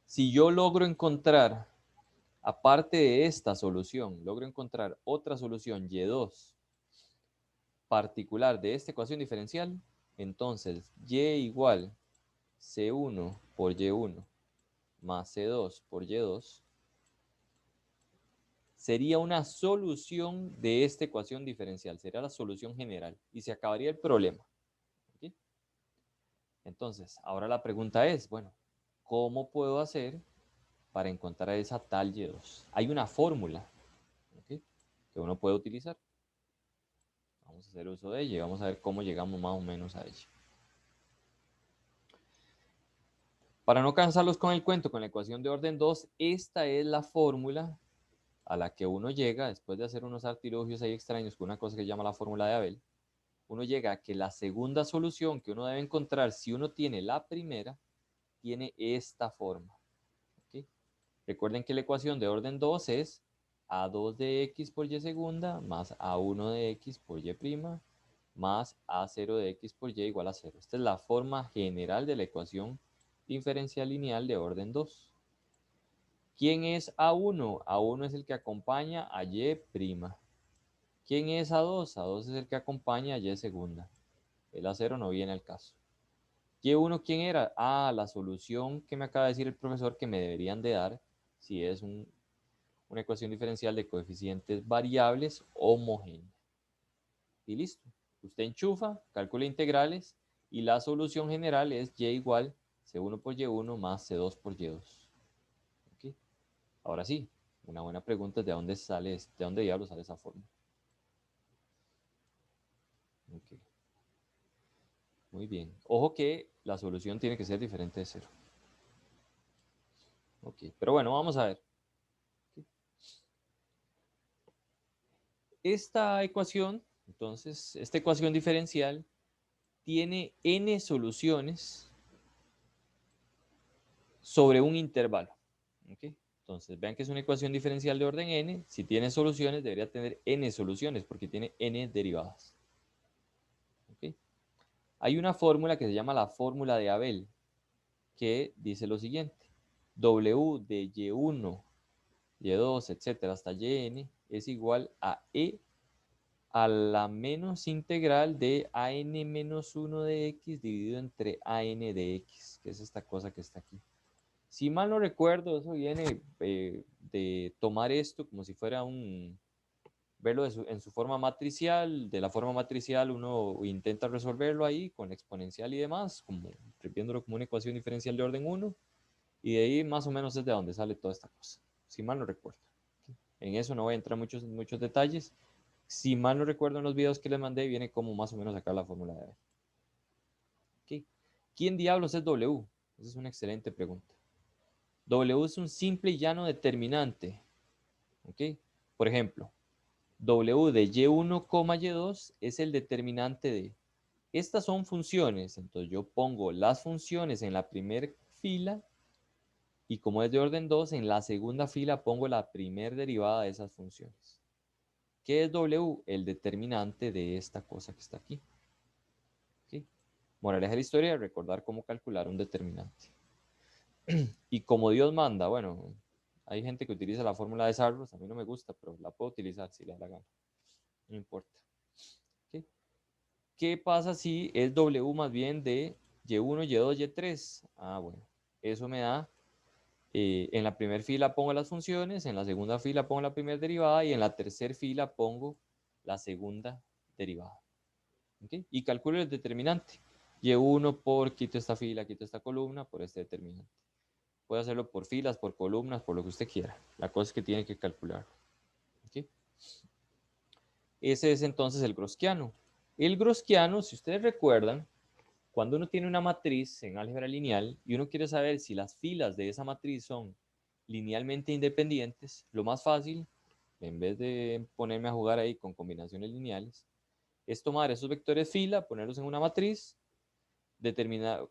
si yo logro encontrar, aparte de esta solución, logro encontrar otra solución y2 particular de esta ecuación diferencial, entonces y igual C1 por Y1 más C2 por Y2 sería una solución de esta ecuación diferencial, sería la solución general y se acabaría el problema. ¿Okay? Entonces, ahora la pregunta es, bueno, ¿cómo puedo hacer para encontrar esa tal Y2? Hay una fórmula, ¿okay?, que uno puede utilizar. Vamos a hacer uso de ella y vamos a ver cómo llegamos más o menos a ella. Para no cansarlos con el cuento, con la ecuación de orden 2, esta es la fórmula a la que uno llega, después de hacer unos artilugios ahí extraños con una cosa que se llama la fórmula de Abel, uno llega a que la segunda solución que uno debe encontrar si uno tiene la primera, tiene esta forma. ¿Okay? Recuerden que la ecuación de orden 2 es a2 de x por y segunda más a1 de x por y prima más a0 de x por y igual a 0. Esta es la forma general de la ecuación diferencial lineal de orden 2. ¿Quién es A1? A1 es el que acompaña a Y'. ¿Quién es A2? A2 es el que acompaña a Y segunda. El A0 no viene al caso. Y1, ¿quién era? Ah, la solución que me acaba de decir el profesor que me deberían de dar si es una ecuación diferencial de coeficientes variables homogénea. Y listo. Usted enchufa, calcula integrales y la solución general es Y igual C1 por Y1 más C2 por Y2. ¿Okay? Ahora sí, una buena pregunta es de dónde diablos sale esa forma. Okay. Muy bien. Ojo que la solución tiene que ser diferente de 0. Ok, pero bueno, vamos a ver. Okay. Esta ecuación, entonces, esta ecuación diferencial tiene n soluciones sobre un intervalo. Okay. Entonces, vean que es una ecuación diferencial de orden n. Si tiene soluciones, debería tener n soluciones porque tiene n derivadas. Okay. Hay una fórmula que se llama la fórmula de Abel, que dice lo siguiente. W de Y1, Y2, etcétera, hasta Yn es igual a E a la menos integral de AN menos 1 de X dividido entre AN de X, que es esta cosa que está aquí. Si mal no recuerdo, eso viene de tomar esto como si fuera verlo en su forma matricial. De la forma matricial uno intenta resolverlo ahí con la exponencial y demás, como viéndolo como una ecuación diferencial de orden 1. Y de ahí más o menos es de donde sale toda esta cosa, si mal no recuerdo. En eso no voy a entrar muchos detalles. Si mal no recuerdo en los videos que les mandé, viene como más o menos acá la fórmula de Abel. ¿Okay? ¿Quién diablos es W? Esa es una excelente pregunta. W es un simple y llano determinante. ¿Okay? Por ejemplo, W de Y1, Y2 es el determinante de... Estas son funciones, entonces yo pongo las funciones en la primera fila y como es de orden 2, en la segunda fila pongo la primera derivada de esas funciones. ¿Qué es W? El determinante de esta cosa que está aquí. ¿Okay? Moraleja de la historia, recordar cómo calcular un determinante. Y como Dios manda, bueno, hay gente que utiliza la fórmula de Sarros, a mí no me gusta, pero la puedo utilizar si le da la gana. No importa. ¿Okay? ¿Qué pasa si es W más bien de Y1, Y2, Y3? Ah, bueno, eso me da, en la primera fila pongo las funciones, en la segunda fila pongo la primera derivada y en la tercera fila pongo la segunda derivada. ¿Okay? Y calculo el determinante. Y1 por, quito esta fila, quito esta columna, por este determinante. Puede hacerlo por filas, por columnas, por lo que usted quiera. La cosa es que tiene que calcular. ¿Okay? Ese es entonces el Gaussiano. El Gaussiano, si ustedes recuerdan, cuando uno tiene una matriz en álgebra lineal y uno quiere saber si las filas de esa matriz son linealmente independientes, lo más fácil, en vez de ponerme a jugar ahí con combinaciones lineales, es tomar esos vectores fila, ponerlos en una matriz,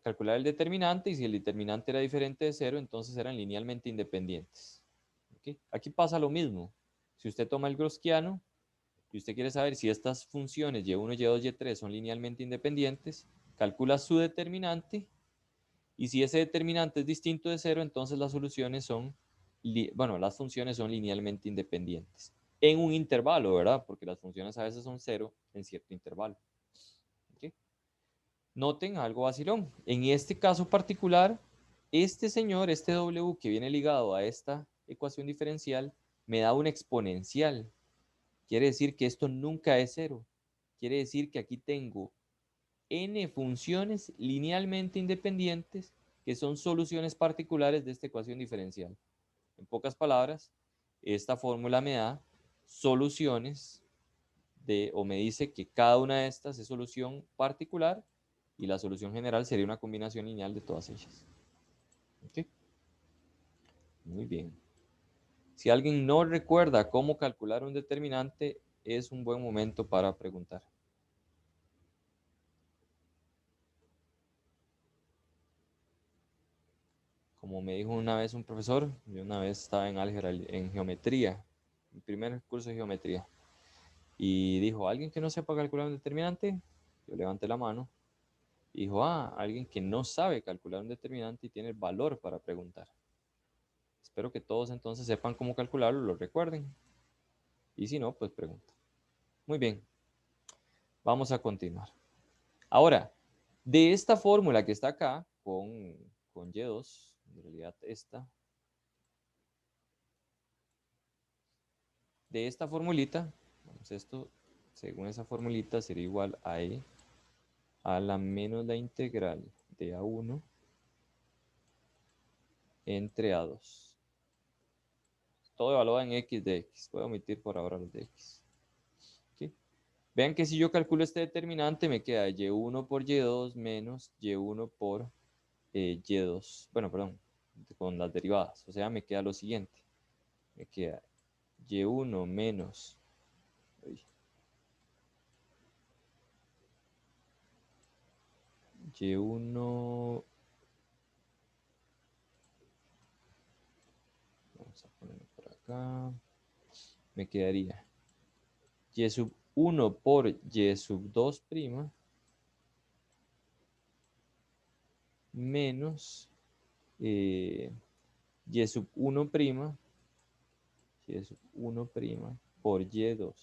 calcular el determinante y si el determinante era diferente de 0, entonces eran linealmente independientes. ¿Okay? Aquí pasa lo mismo. Si usted toma el Gaussiano y usted quiere saber si estas funciones y1, y2, y3 son linealmente independientes, calcula su determinante y si ese determinante es distinto de 0, entonces las soluciones son, las funciones son linealmente independientes. En un intervalo, ¿verdad? Porque las funciones a veces son 0 en cierto intervalo. ¿Okay? Noten algo vacilón. En este caso particular, este señor, este W que viene ligado a esta ecuación diferencial, me da una exponencial. Quiere decir que esto nunca es 0. Quiere decir que aquí tengo n funciones linealmente independientes que son soluciones particulares de esta ecuación diferencial. En pocas palabras, esta fórmula me da soluciones o me dice que cada una de estas es solución particular y la solución general sería una combinación lineal de todas ellas. Ok, muy bien. Si alguien no recuerda cómo calcular un determinante, es un buen momento para preguntar. Como me dijo una vez un profesor, yo una vez estaba en álgebra, en geometría, mi primer curso de geometría, y dijo, ¿alguien que no sepa calcular un determinante? Yo levanté la mano y dijo, alguien que no sabe calcular un determinante y tiene el valor para preguntar. Espero que todos entonces sepan cómo calcularlo, lo recuerden. Y si no, pues pregunta. Muy bien, vamos a continuar. Ahora, de esta fórmula que está acá, con Y2, en realidad esta, de esta formulita, vamos, esto, según esa formulita, sería igual a E a la menos la integral de A1 entre A2. Todo evaluado en X de X. Voy a omitir por ahora los de X. ¿Okay? Vean que si yo calculo este determinante, me queda Y1 por Y2 menos Y1 por Y2. Bueno, perdón, con las derivadas. O sea, me queda lo siguiente. Me queda Y1 menos... Y1... Vamos a ponerlo por acá. Me quedaría Y sub 1 por Y sub 2 prima menos Y sub 1 prima, Y sub 1 prima por Y2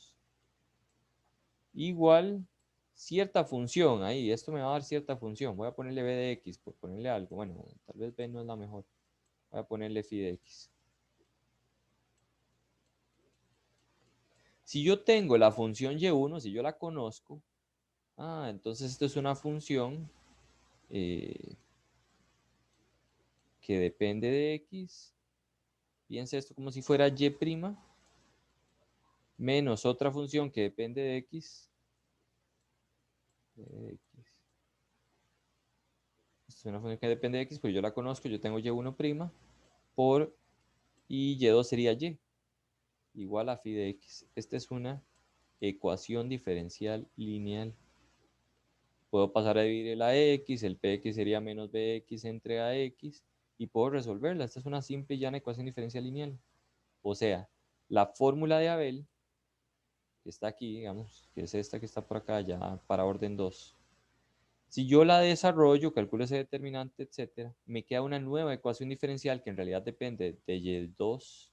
igual cierta función ahí. Esto me va a dar cierta función. Voy a ponerle b de x por ponerle algo. Bueno, tal vez b no es la mejor. Voy a ponerle phi de x. Si yo tengo la función y1, si yo la conozco, entonces esto es una función que depende de x. Piensa esto como si fuera y' menos otra función que depende de x. Esta es una función que depende de x, pues yo la conozco, yo tengo y1' por y y2 sería y igual a phi de x. Esta es una ecuación diferencial lineal. Puedo pasar a dividir la x, el px sería menos bx entre ax y puedo resolverla. Esta es una simple y llana ecuación diferencial lineal. O sea, la fórmula de Abel, que está aquí, digamos, que es esta que está por acá ya para orden 2. Si yo la desarrollo, calculo ese determinante, etcétera, me queda una nueva ecuación diferencial que en realidad depende de y2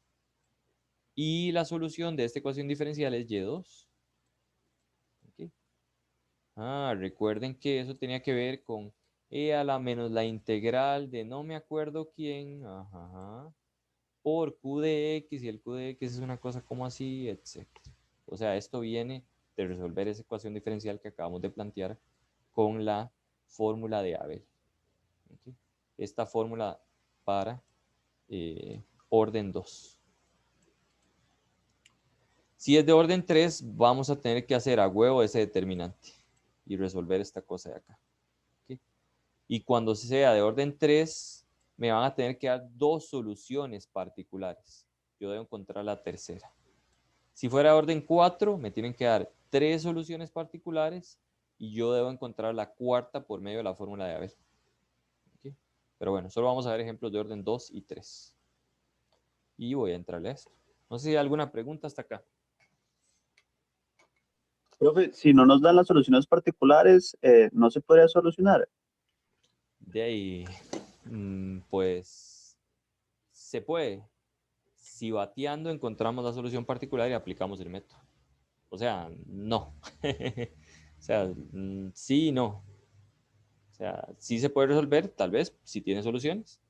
y la solución de esta ecuación diferencial es y2. ¿Okay? Recuerden que eso tenía que ver con e a la menos la integral de no me acuerdo quién, por q de x, y el q de x es una cosa como así, etcétera. O sea, esto viene de resolver esa ecuación diferencial que acabamos de plantear con la fórmula de Abel. ¿Okay? Esta fórmula para orden 2. Si es de orden 3, vamos a tener que hacer a huevo ese determinante y resolver esta cosa de acá. ¿Okay? Y cuando sea de orden 3, me van a tener que dar dos soluciones particulares. Yo debo encontrar la tercera. Si fuera de orden 4, me tienen que dar tres soluciones particulares y yo debo encontrar la cuarta por medio de la fórmula de Abel. ¿Okay? Pero bueno, solo vamos a ver ejemplos de orden 2 y 3. Y voy a entrarle a esto. No sé si hay alguna pregunta hasta acá. Profe, si no nos dan las soluciones particulares, ¿no se podría solucionar? De ahí, pues, se puede. Si bateando encontramos la solución particular y aplicamos el método. O sea, no. O sea, sí y no. O sea, sí se puede resolver, tal vez, si tiene soluciones,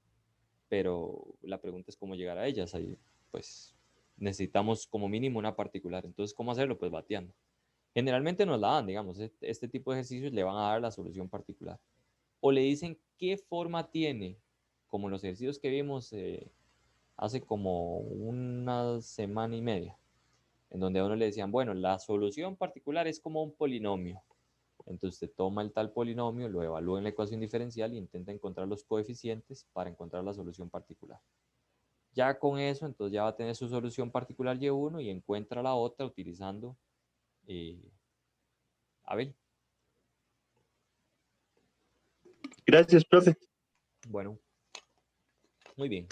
pero la pregunta es cómo llegar a ellas. Ahí, pues, necesitamos como mínimo una particular. Entonces, ¿cómo hacerlo? Pues bateando. Generalmente nos la dan, digamos, este tipo de ejercicios le van a dar la solución particular. O le dicen qué forma tiene, como los ejercicios que vimos hace como una semana y media, en donde a uno le decían, bueno, la solución particular es como un polinomio. Entonces usted toma el tal polinomio, lo evalúa en la ecuación diferencial y intenta encontrar los coeficientes para encontrar la solución particular. Ya con eso, entonces ya va a tener su solución particular Y1 y encuentra la otra utilizando Abel. Gracias, profe. Bueno, muy bien.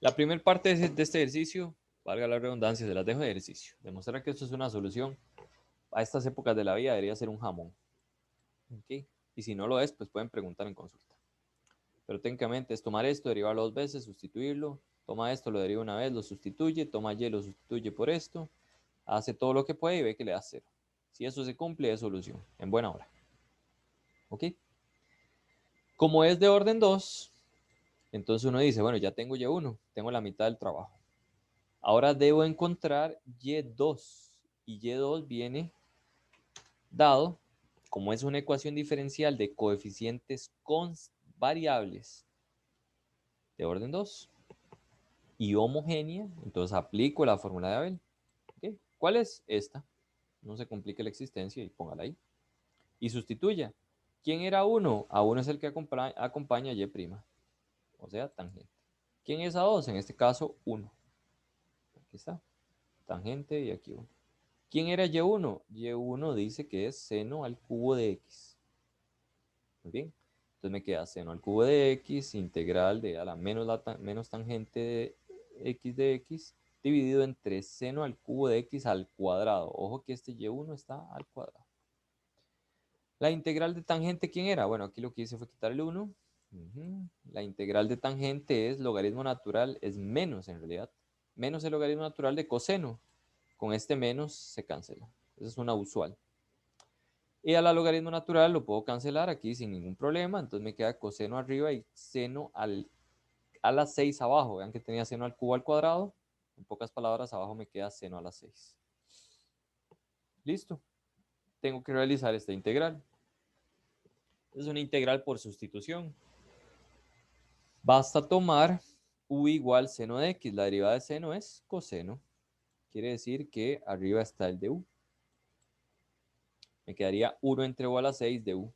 La primera parte de este ejercicio, valga la redundancia, se las dejo de ejercicio. Demostrar que esto es una solución a estas épocas de la vida debería ser un jamón. ¿Okay? Y si no lo es, pues pueden preguntar en consulta. Pero técnicamente es tomar esto, derivarlo 2 veces, sustituirlo. Toma esto, lo deriva una vez, lo sustituye. Toma Y, lo sustituye por esto. Hace todo lo que puede y ve que le da 0. Si eso se cumple, es solución. En buena hora. ¿Ok? Como es de orden 2, entonces uno dice, bueno, ya tengo Y1, tengo la mitad del trabajo. Ahora debo encontrar Y2. Y Y2 viene dado, como es una ecuación diferencial de coeficientes variables de orden 2 y homogénea, entonces aplico la fórmula de Abel. ¿Okay? ¿Cuál es? Esta. No se complique la existencia y póngala ahí. Y sustituya. ¿Quién era 1? A1 es el que acompaña a Y', o sea, tangente. ¿Quién es A2? En este caso, 1. Aquí está. Tangente y aquí 1. ¿Quién era Y1? Y1 dice que es seno al cubo de X. Muy bien. Entonces me queda seno al cubo de X, integral de a la menos tangente de X dividido entre seno al cubo de X al cuadrado. Ojo que este Y1 está al cuadrado. La integral de tangente, ¿quién era? Bueno, aquí lo que hice fue quitar el 1. La integral de tangente es logaritmo natural, es menos en realidad. Menos el logaritmo natural de coseno. Con este menos se cancela. Esa es una usual. Y a la logaritmo natural lo puedo cancelar aquí sin ningún problema. Entonces me queda coseno arriba y seno a las 6 abajo. Vean que tenía seno al cubo al cuadrado. En pocas palabras, abajo me queda seno a las 6. Listo. Tengo que realizar esta integral. Es una integral por sustitución. Basta tomar u igual seno de x. La derivada de seno es coseno. Quiere decir que arriba está el de u. Me quedaría 1 entre u a la 6 de u.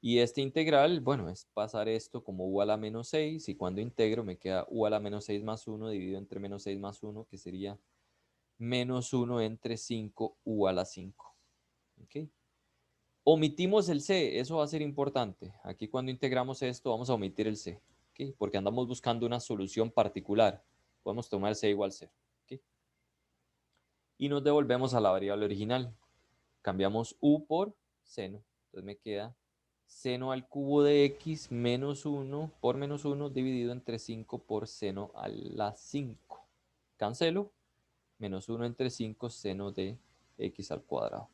Y este integral, bueno, es pasar esto como u a la menos 6. Y cuando integro me queda u a la menos 6 más 1 dividido entre menos 6 más 1, que sería menos 1 entre 5 u a la 5. ¿Ok? Omitimos el c, eso va a ser importante. Aquí cuando integramos esto vamos a omitir el c. ¿Ok? Porque andamos buscando una solución particular. Podemos tomar c igual 0. ¿Ok? Y nos devolvemos a la variable original. Cambiamos u por seno. Entonces me queda seno al cubo de x menos 1 por menos 1 dividido entre 5 por seno a la 5. Cancelo. Menos 1 entre 5 seno de x al cuadrado.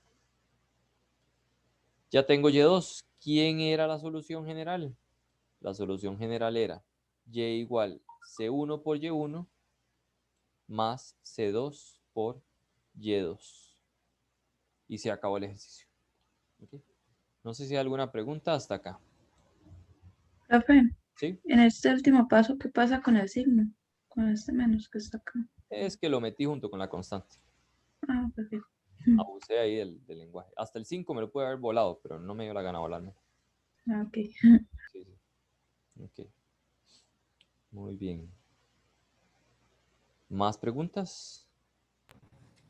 Ya tengo Y2. ¿Quién era la solución general? La solución general era Y igual C1 por Y1 más C2 por Y2. Y se acabó el ejercicio. ¿Okay? No sé si hay alguna pregunta hasta acá. Profe, ¿Sí? en este último paso, ¿qué pasa con el signo? Con este menos que está acá. Es que lo metí junto con la constante. Ah, perfecto. Abusé ahí del lenguaje. Hasta el 5 me lo puede haber volado, pero no me dio la gana volarme. Ah, ok. Sí, sí. Ok. Muy bien. ¿Más preguntas?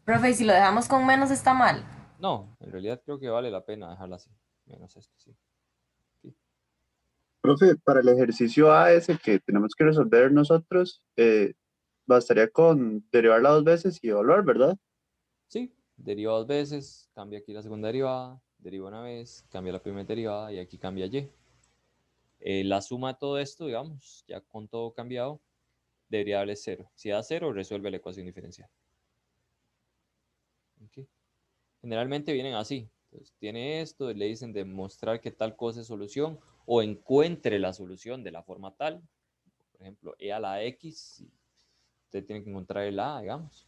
Profe, ¿y si lo dejamos con menos está mal? No, en realidad creo que vale la pena dejarla así. Menos esto, sí. Ok. Profe, para el ejercicio A ese que tenemos que resolver nosotros, bastaría con derivarla 2 veces y evaluar, ¿verdad? Sí, deriva 2 veces, cambia aquí la segunda derivada, deriva una vez, cambia la primera derivada y aquí cambia y. La suma de todo esto, digamos, ya con todo cambiado, debería darle 0. Si da 0, resuelve la ecuación diferencial. Okay. Generalmente vienen así. Entonces, tiene esto, le dicen demostrar que tal cosa es solución o encuentre la solución de la forma tal. Por ejemplo, e a la x, usted tiene que encontrar el a, digamos,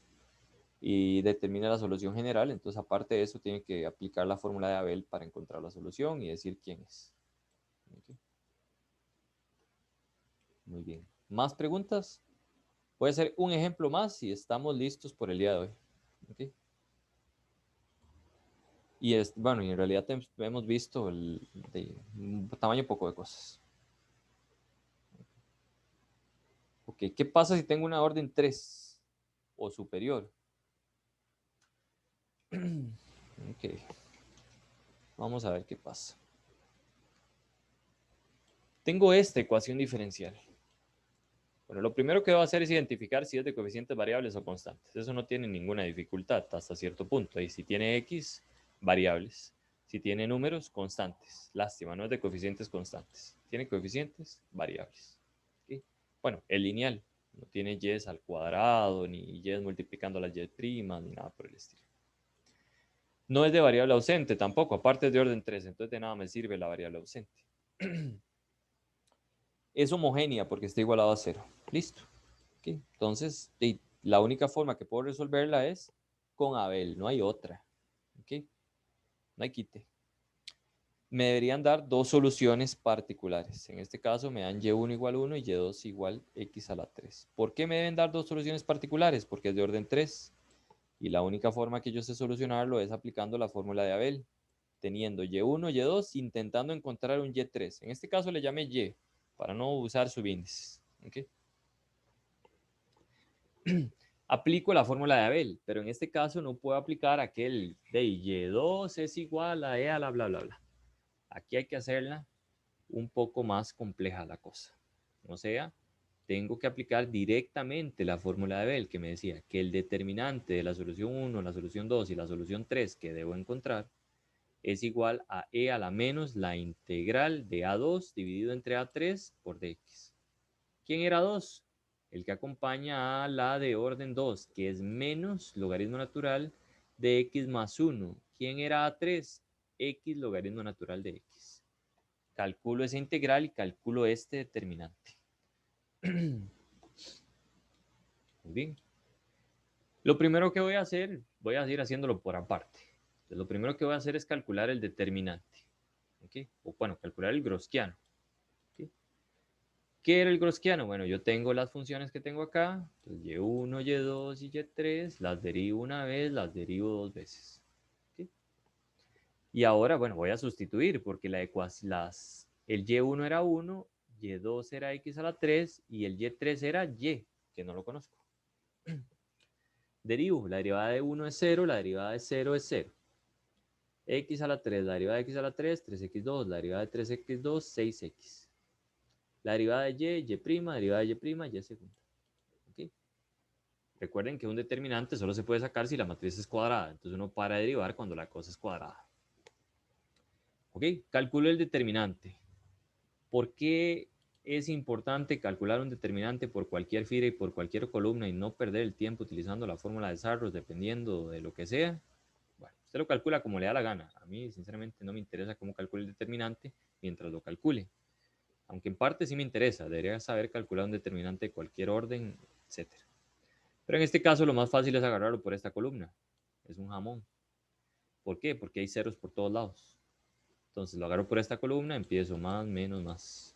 y determina la solución general. Entonces, aparte de eso, tiene que aplicar la fórmula de Abel para encontrar la solución y decir quién es. Okay. Muy bien. ¿Más preguntas? Puede ser un ejemplo más y estamos listos por el día de hoy. Okay. Y bueno, y en realidad hemos visto un tamaño poco de cosas. Ok, ¿qué pasa si tengo una orden 3 o superior? Ok, vamos a ver qué pasa. Tengo esta ecuación diferencial. Bueno, lo primero que voy a hacer es identificar si es de coeficientes variables o constantes. Eso no tiene ninguna dificultad hasta cierto punto. Y si tiene X, variables. Si tiene números, constantes. Lástima, no es de coeficientes constantes. Tiene coeficientes variables. ¿Okay? Bueno, el lineal. No tiene y al cuadrado, ni y multiplicando las y primas, ni nada por el estilo. No es de variable ausente tampoco, aparte es de orden 3, entonces de nada me sirve la variable ausente. Es homogénea porque está igualado a 0. Listo. ¿Okay? Entonces, la única forma que puedo resolverla es con Abel, no hay otra. ¿Okay? No hay quite. Me deberían dar dos soluciones particulares. En este caso me dan y1 igual 1 y y2 igual x a la 3. ¿Por qué me deben dar dos soluciones particulares? Porque es de orden 3. Y la única forma que yo sé solucionarlo es aplicando la fórmula de Abel, teniendo y1, y2, intentando encontrar un y3. En este caso le llamé y, para no usar subíndices. ¿Okay? Aplico la fórmula de Abel, pero en este caso no puedo aplicar aquel de y2 es igual a e a la bla, bla, bla. Aquí hay que hacerla un poco más compleja la cosa. O sea, tengo que aplicar directamente la fórmula de Abel que me decía que el determinante de la solución 1, la solución 2 y la solución 3 que debo encontrar es igual a e a la menos la integral de a2 dividido entre a3 por dx. ¿Quién era 2? El que acompaña a la de orden 2, que es menos logaritmo natural de x más 1. ¿Quién era A3? X logaritmo natural de x. Calculo esa integral y calculo este determinante. Muy bien. Lo primero que voy a hacer, voy a ir haciéndolo por aparte. Entonces, lo primero que voy a hacer es calcular el determinante. ¿Okay? O bueno, calcular el grosquiano. ¿Okay? ¿Qué era el grosquiano? Bueno, yo tengo las funciones que tengo acá, entonces y1, y2 y y3, las derivo una vez, las derivo dos veces. ¿Okay? Y ahora, bueno, voy a sustituir porque el y1 era 1, y2 era x a la 3 y el y3 era y, que no lo conozco. Derivo, la derivada de 1 es 0, la derivada de 0 es 0. X a la 3, la derivada de x a la 3, 3x2, la derivada de 3x2, 6x. La derivada de y, derivada de y segunda. ¿Okay? Recuerden que un determinante solo se puede sacar si la matriz es cuadrada. Entonces uno para de derivar cuando la cosa es cuadrada. ¿Ok? Calculo el determinante. ¿Por qué es importante calcular un determinante por cualquier fila y por cualquier columna y no perder el tiempo utilizando la fórmula de Sarros dependiendo de lo que sea? Bueno, usted lo calcula como le da la gana. A mí, sinceramente, no me interesa cómo calcule el determinante mientras lo calcule. Aunque en parte sí me interesa. Debería saber calcular un determinante de cualquier orden, etc. Pero en este caso lo más fácil es agarrarlo por esta columna. Es un jamón. ¿Por qué? Porque hay ceros por todos lados. Entonces lo agarro por esta columna, empiezo más, menos, más.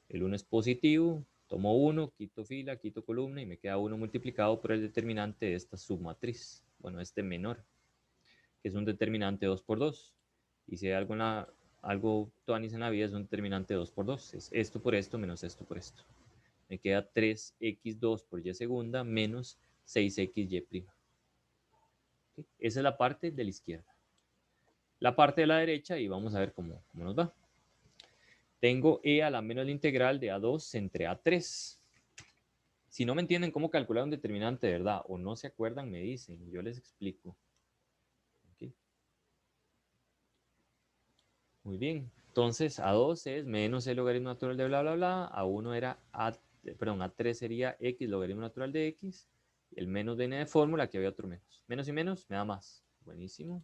El 1 es positivo, tomo 1, quito fila, quito columna y me queda 1 multiplicado por el determinante de esta submatriz. Bueno, este menor, que es un determinante 2 por 2. Y si hay algo tuanis en la vida, es un determinante 2 por 2. Es esto por esto menos esto por esto. Me queda 3x2 por y segunda menos 6xy'. ¿Okay? Esa es la parte de la izquierda. La parte de la derecha, y vamos a ver cómo nos va. Tengo e a la menos la integral de a2 entre a3. Si no me entienden cómo calcular un determinante de verdad o no se acuerdan, me dicen, yo les explico. ¿Okay? Muy bien. Entonces, a2 es menos el logaritmo natural de bla, bla, bla. A1 era A3 sería x logaritmo natural de x. El menos viene de fórmula, aquí había otro menos. Menos y menos me da más. Buenísimo.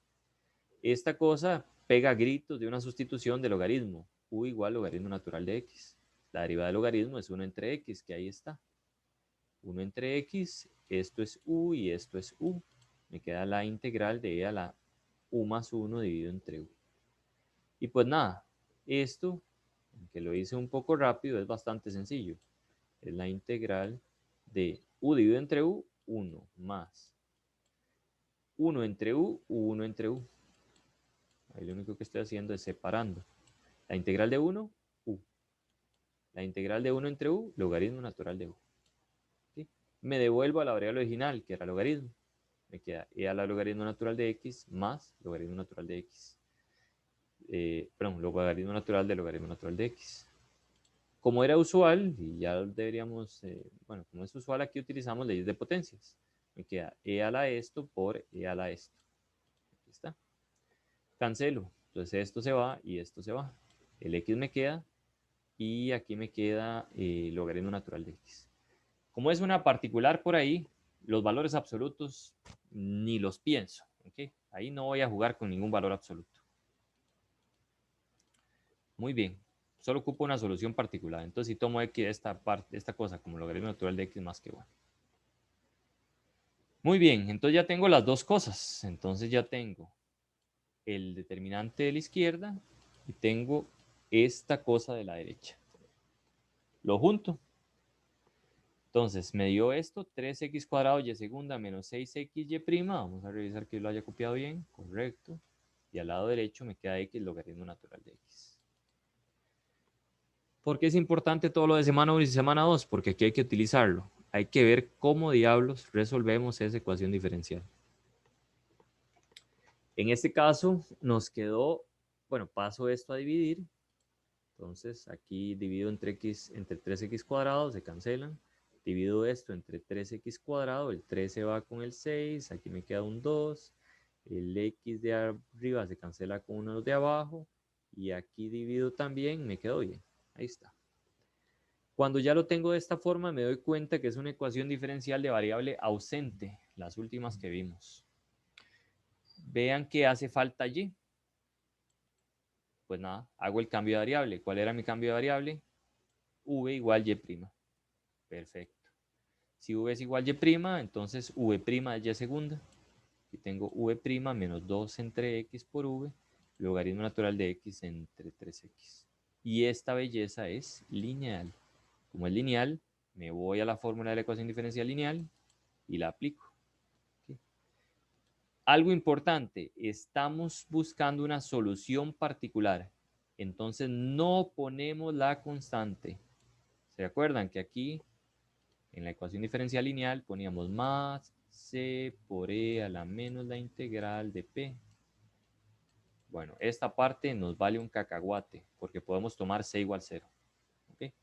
Esta cosa pega gritos de una sustitución de logaritmo. U igual logaritmo natural de x. La derivada del logaritmo es 1 entre x, que ahí está. 1 entre x, esto es u y esto es u. Me queda la integral de e a la u más 1 dividido entre u. Y pues nada, esto, aunque lo hice un poco rápido, es bastante sencillo. Es la integral de u dividido entre u, 1 más 1 entre u, 1 entre u. Ahí lo único que estoy haciendo es separando. La integral de 1, u. La integral de 1 entre u, logaritmo natural de u. ¿Sí? Me devuelvo a la variable original, que era logaritmo. Me queda e a la logaritmo natural de x más logaritmo natural de x. Perdón, logaritmo natural de logaritmo natural de x. Como era usual, y ya deberíamos, bueno, como es usual, aquí utilizamos leyes de potencias. Me queda e a la esto por e a la esto. Aquí está. Cancelo. Entonces esto se va y esto se va. El x me queda y aquí me queda logaritmo natural de x. Como es una particular por ahí, los valores absolutos ni los pienso. ¿Okay? Ahí no voy a jugar con ningún valor absoluto. Muy bien. Solo ocupo una solución particular. Entonces, si tomo x, esta cosa como logaritmo natural de x más que 1. Muy bien. Entonces ya tengo las dos cosas. Entonces ya tengo el determinante de la izquierda y tengo esta cosa de la derecha. Lo junto. Entonces, me dio esto, 3x cuadrado y segunda menos 6xy'. Vamos a revisar que lo haya copiado bien. Correcto. Y al lado derecho me queda x logaritmo natural de x. ¿Por qué es importante todo lo de semana 1 y semana 2? Porque aquí hay que utilizarlo. Hay que ver cómo diablos resolvemos esa ecuación diferencial. En este caso nos quedó, bueno, paso esto a dividir. Entonces aquí divido entre 3x cuadrado, se cancelan. Divido esto entre 3x cuadrado, el 3 se va con el 6, aquí me queda un 2. El x de arriba se cancela con uno de abajo. Y aquí divido también, me quedó bien. Ahí está. Cuando ya lo tengo de esta forma, me doy cuenta que es una ecuación diferencial de variable ausente, las últimas que vimos. Vean qué hace falta allí. Pues nada, hago el cambio de variable. ¿Cuál era mi cambio de variable? V igual y'. Perfecto. Si V es igual y', entonces V' es y segunda. Y tengo V' menos 2 entre x por V, logaritmo natural de x entre 3x. Y esta belleza es lineal. Como es lineal, me voy a la fórmula de la ecuación diferencial lineal y la aplico. ¿Okay? Algo importante, estamos buscando una solución particular. Entonces no ponemos la constante. ¿Se acuerdan que aquí en la ecuación diferencial lineal poníamos más c por e a la menos la integral de p? Bueno, esta parte nos vale un cacahuate porque podemos tomar c igual 0. ¿Okay?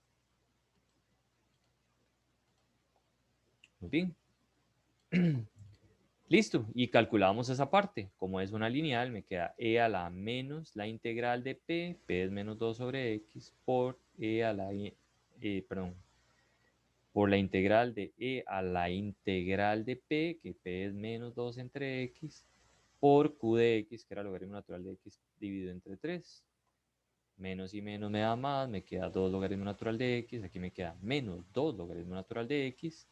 Muy bien. Listo, y calculamos esa parte. Como es una lineal, me queda e a la menos la integral de p es menos 2 sobre x, por e a la, por la integral de e a la integral de p, que p es menos 2 entre x, por q de x, que era logaritmo natural de x dividido entre 3. Menos y menos me da más, me queda 2 logaritmo natural de x, aquí me queda menos 2 logaritmo natural de x.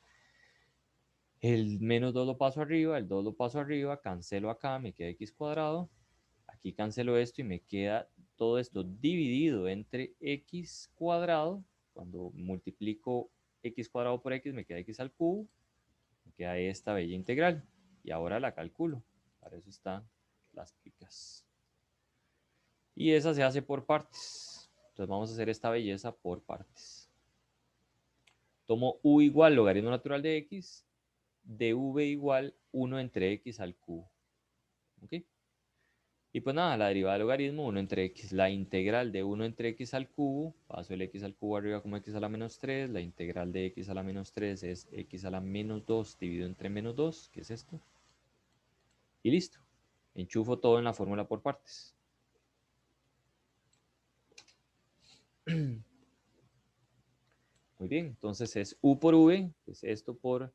El menos 2 lo paso arriba, el 2 lo paso arriba, cancelo acá, me queda x cuadrado. Aquí cancelo esto y me queda todo esto dividido entre x cuadrado. Cuando multiplico x cuadrado por x me queda x al cubo. Me queda esta bella integral. Y ahora la calculo. Para eso están las picas. Y esa se hace por partes. Entonces vamos a hacer esta belleza por partes. Tomo u igual logaritmo natural de x, de v igual 1 entre x al cubo. ¿Ok? Y pues nada, la derivada del logaritmo 1 entre x, la integral de 1 entre x al cubo, paso el x al cubo arriba como x a la menos 3, la integral de x a la menos 3 es x a la menos 2 dividido entre menos 2, que es esto. Y listo, enchufo todo en la fórmula por partes. Muy bien, entonces es u por v, que es esto por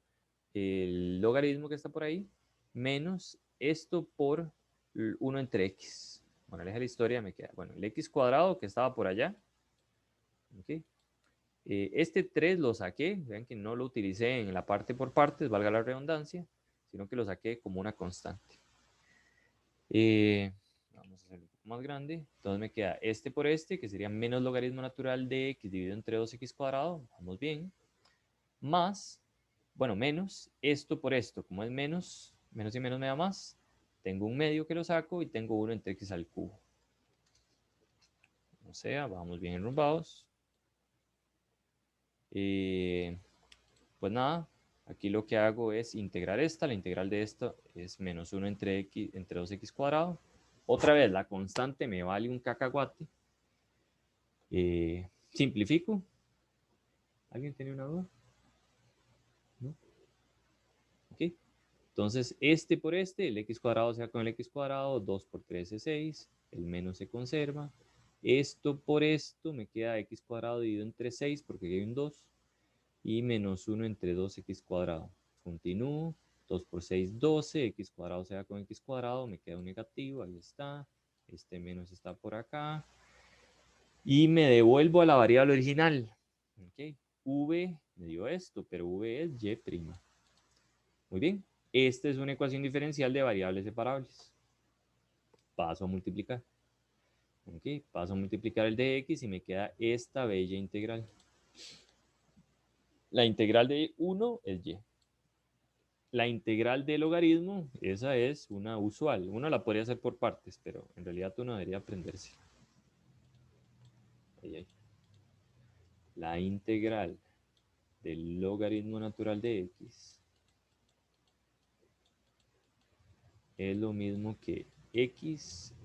el logaritmo que está por ahí, menos esto por 1 entre x. Bueno, la historia me queda, bueno, el x cuadrado que estaba por allá. ¿Okay? Este 3 lo saqué, vean que no lo utilicé en la parte por partes, valga la redundancia, sino que lo saqué como una constante. Vamos a hacerlo un poco más grande. Entonces me queda este por este, que sería menos logaritmo natural de x dividido entre 2x cuadrado, vamos bien, más, bueno, menos esto por esto, como es menos, menos y menos me da más, tengo un medio que lo saco y tengo 1 entre x al cubo. O sea, vamos bien enrumbados. Pues nada, aquí lo que hago es integrar esta. La integral de esto es menos 1 entre 2x cuadrado. Otra vez, la constante me vale un cacahuate. Simplifico. ¿Alguien tiene una duda? ¿No? Ok. Entonces, este por este, el x cuadrado se va con el x cuadrado, 2 por 3 es 6, el menos se conserva. Esto por esto me queda x cuadrado dividido entre 6 porque aquí hay un 2. Y menos 1 entre 2x cuadrado. Continúo. 2 por 6, 12. X cuadrado se va con x cuadrado. Me queda un negativo. Ahí está. Este menos está por acá. Y me devuelvo a la variable original. Okay. V me dio esto, pero V es y'. Muy bien. Esta es una ecuación diferencial de variables separables. Paso a multiplicar. Okay. Paso a multiplicar el de x y me queda esta bella integral. La integral de 1 es y. La integral del logaritmo, esa es una usual. Uno la podría hacer por partes, pero en realidad uno debería aprenderse. Ahí, ahí. La integral del logaritmo natural de x es lo mismo que x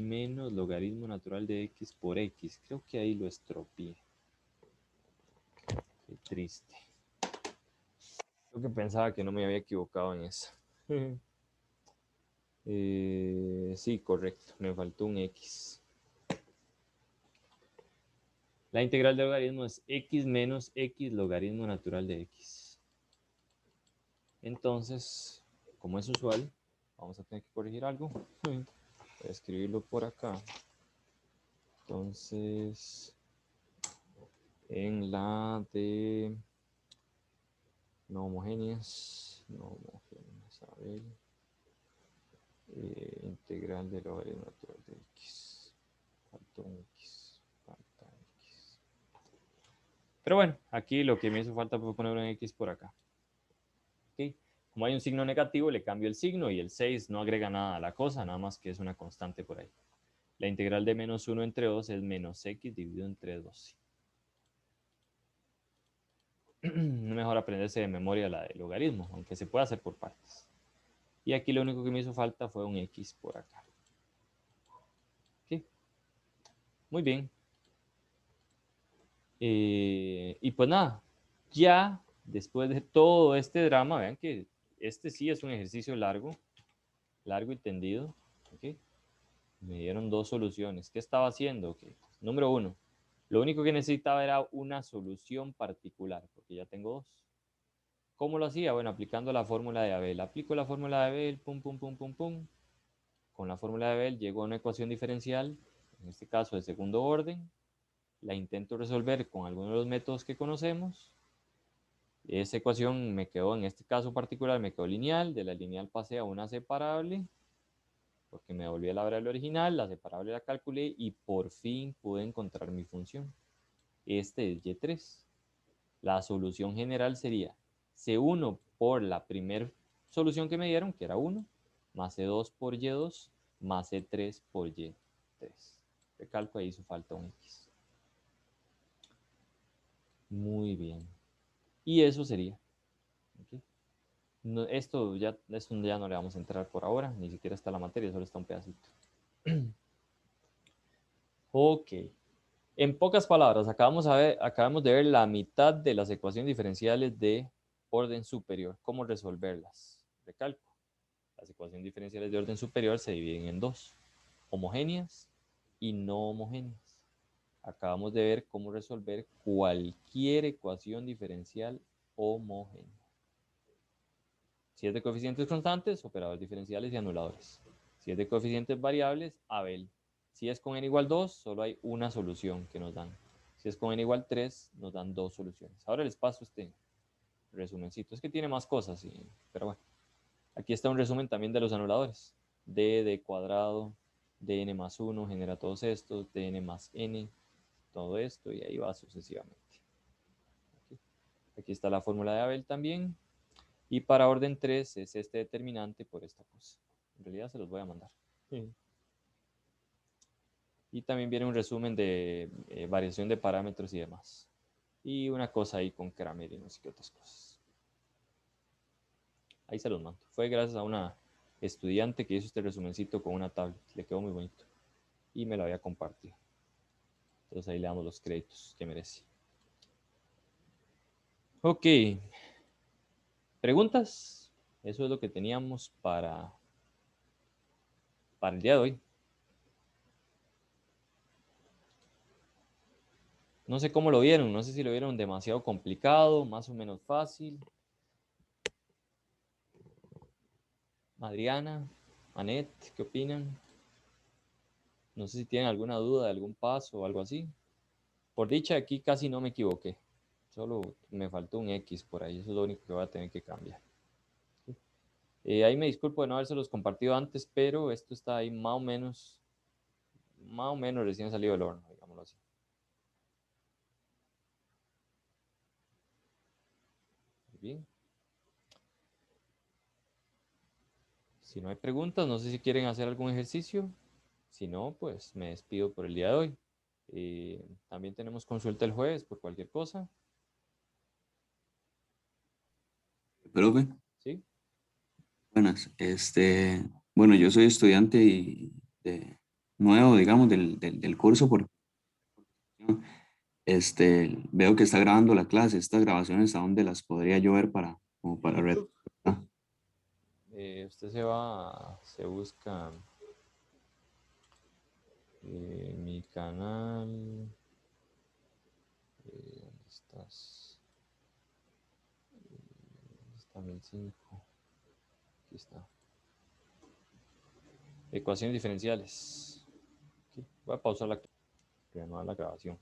menos logaritmo natural de x por x. Creo que ahí lo estropeé. Qué triste. Creo que pensaba que no me había equivocado en eso. Sí, correcto. Me faltó un x. La integral del logaritmo es x menos x logaritmo natural de x. Entonces, como es usual, vamos a tener que corregir algo. Voy a escribirlo por acá. Entonces, en la de no homogéneas, a ver, integral del logaritmo natural de x. Falta un x. Pero bueno, aquí lo que me hizo falta fue poner un x por acá. ¿Okay? Como hay un signo negativo, le cambio el signo y el 6 no agrega nada a la cosa, nada más que es una constante por ahí. La integral de menos 1 entre 2 es menos x dividido entre 12. Mejor aprenderse de memoria la del logaritmo, aunque se puede hacer por partes. Y aquí lo único que me hizo falta fue un x por acá. ¿Okay? Muy bien. Y pues nada, ya después de todo este drama, vean que este sí es un ejercicio largo y tendido. ¿Okay? Me dieron dos soluciones. ¿Qué estaba haciendo? Okay. Número 1, lo único que necesitaba era una solución particular, porque ya tengo dos. ¿Cómo lo hacía? Bueno, aplicando la fórmula de Abel. Aplico la fórmula de Abel, pum, pum, pum, pum, pum. Con la fórmula de Abel llego a una ecuación diferencial, en este caso de segundo orden. La intento resolver con alguno de los métodos que conocemos. Esa ecuación me quedó, en este caso particular, me quedó lineal. De la lineal pasé a una separable, porque me devolví a la variable original, la separable la calculé y por fin pude encontrar mi función. Este es y3. La solución general sería C1 por la primera solución que me dieron, que era 1, más C2 por Y2, más C3 por Y3. Recalco, ahí hizo falta un X. Muy bien. Y eso sería. ¿Okay? No, esto ya no le vamos a entrar por ahora, ni siquiera está la materia, solo está un pedacito. Ok. En pocas palabras, acabamos de ver la mitad de las ecuaciones diferenciales de orden superior. ¿Cómo resolverlas? Recalco. Las ecuaciones diferenciales de orden superior se dividen en dos. Homogéneas y no homogéneas. Acabamos de ver cómo resolver cualquier ecuación diferencial homogénea. Si es de coeficientes constantes, operadores diferenciales y anuladores. Si es de coeficientes variables, Abel. Si es con n igual 2, solo hay una solución que nos dan. Si es con n igual 3, nos dan dos soluciones. Ahora les paso este resumencito. Es que tiene más cosas, pero bueno. Aquí está un resumen también de los anuladores. D cuadrado, dn más 1 genera todos estos, dn más n, todo esto, y ahí va sucesivamente. Aquí está la fórmula de Abel también. Y para orden 3 es este determinante por esta cosa. En realidad se los voy a mandar. Y también viene un resumen de variación de parámetros y demás. Y una cosa ahí con Kramer y no sé qué otras cosas. Ahí se los mando. Fue gracias a una estudiante que hizo este resumencito con una tablet. Le quedó muy bonito. Y me lo había compartido. Entonces ahí le damos los créditos que merece. Ok. ¿Preguntas? Eso es lo que teníamos para el día de hoy. No sé cómo lo vieron. No sé si lo vieron demasiado complicado, más o menos fácil. Adriana, Anet, ¿qué opinan? No sé si tienen alguna duda de algún paso o algo así. Por dicha, aquí casi no me equivoqué. Solo me faltó un X por ahí. Eso es lo único que voy a tener que cambiar. Ahí me disculpo de no habérselos compartido antes, pero esto está ahí más o menos recién salido del horno, digámoslo así. Muy bien. Si no hay preguntas, no sé si quieren hacer algún ejercicio. Si no, pues me despido por el día de hoy. También tenemos consulta el jueves por cualquier cosa. Profe, ¿Sí? buenas. Bueno, yo soy estudiante nuevo, digamos, del curso, porque veo que está grabando la clase. Estas grabaciones, ¿a dónde las podría yo ver como para red? Ah, Usted se busca mi canal. ¿Dónde estás? ¿Dónde está 1005? Aquí está. Ecuaciones diferenciales. Aquí. Voy a pausar la grabación.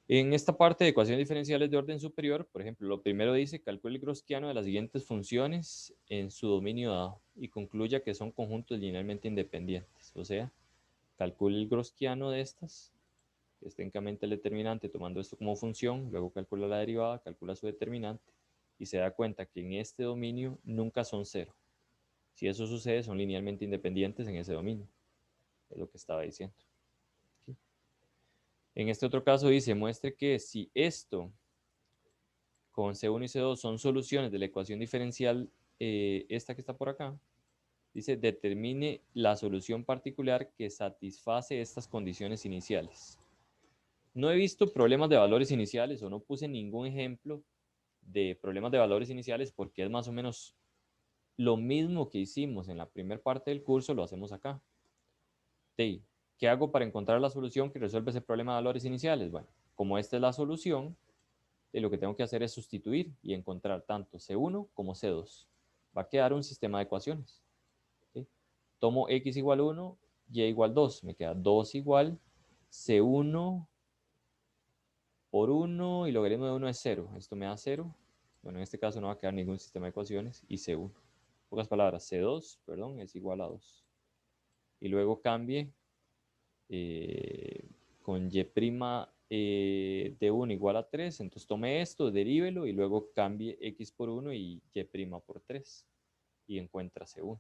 En esta parte de ecuaciones diferenciales de orden superior, por ejemplo, lo primero dice, calcule el gaussiano de las siguientes funciones en su dominio dado y concluya que son conjuntos linealmente independientes. O sea, calcule el gaussiano de estas, que es técnicamente el determinante, tomando esto como función, luego calcula la derivada, calcula su determinante y se da cuenta que en este dominio nunca son cero. Si eso sucede, son linealmente independientes en ese dominio. Es lo que estaba diciendo. Aquí. En este otro caso dice, muestre que si esto con C1 y C2 son soluciones de la ecuación diferencial, esta que está por acá, dice, determine la solución particular que satisface estas condiciones iniciales. No he visto problemas de valores iniciales o no puse ningún ejemplo de problemas de valores iniciales porque es más o menos lo mismo que hicimos en la primera parte del curso, lo hacemos acá. ¿Qué hago para encontrar la solución que resuelve ese problema de valores iniciales? Bueno, como esta es la solución, lo que tengo que hacer es sustituir y encontrar tanto C1 como C2. Va a quedar un sistema de ecuaciones. ¿Sí? Tomo X igual 1, Y igual 2. Me queda 2 igual C1 por 1 y logaritmo de 1 es 0. Esto me da 0. Bueno, en este caso no va a quedar ningún sistema de ecuaciones y C1. En pocas palabras, C2, perdón, es igual a 2. Y luego cambie con y de 1 igual a 3, entonces tome esto, derívelo y luego cambie x por 1 y y' por 3 y encuentra C1.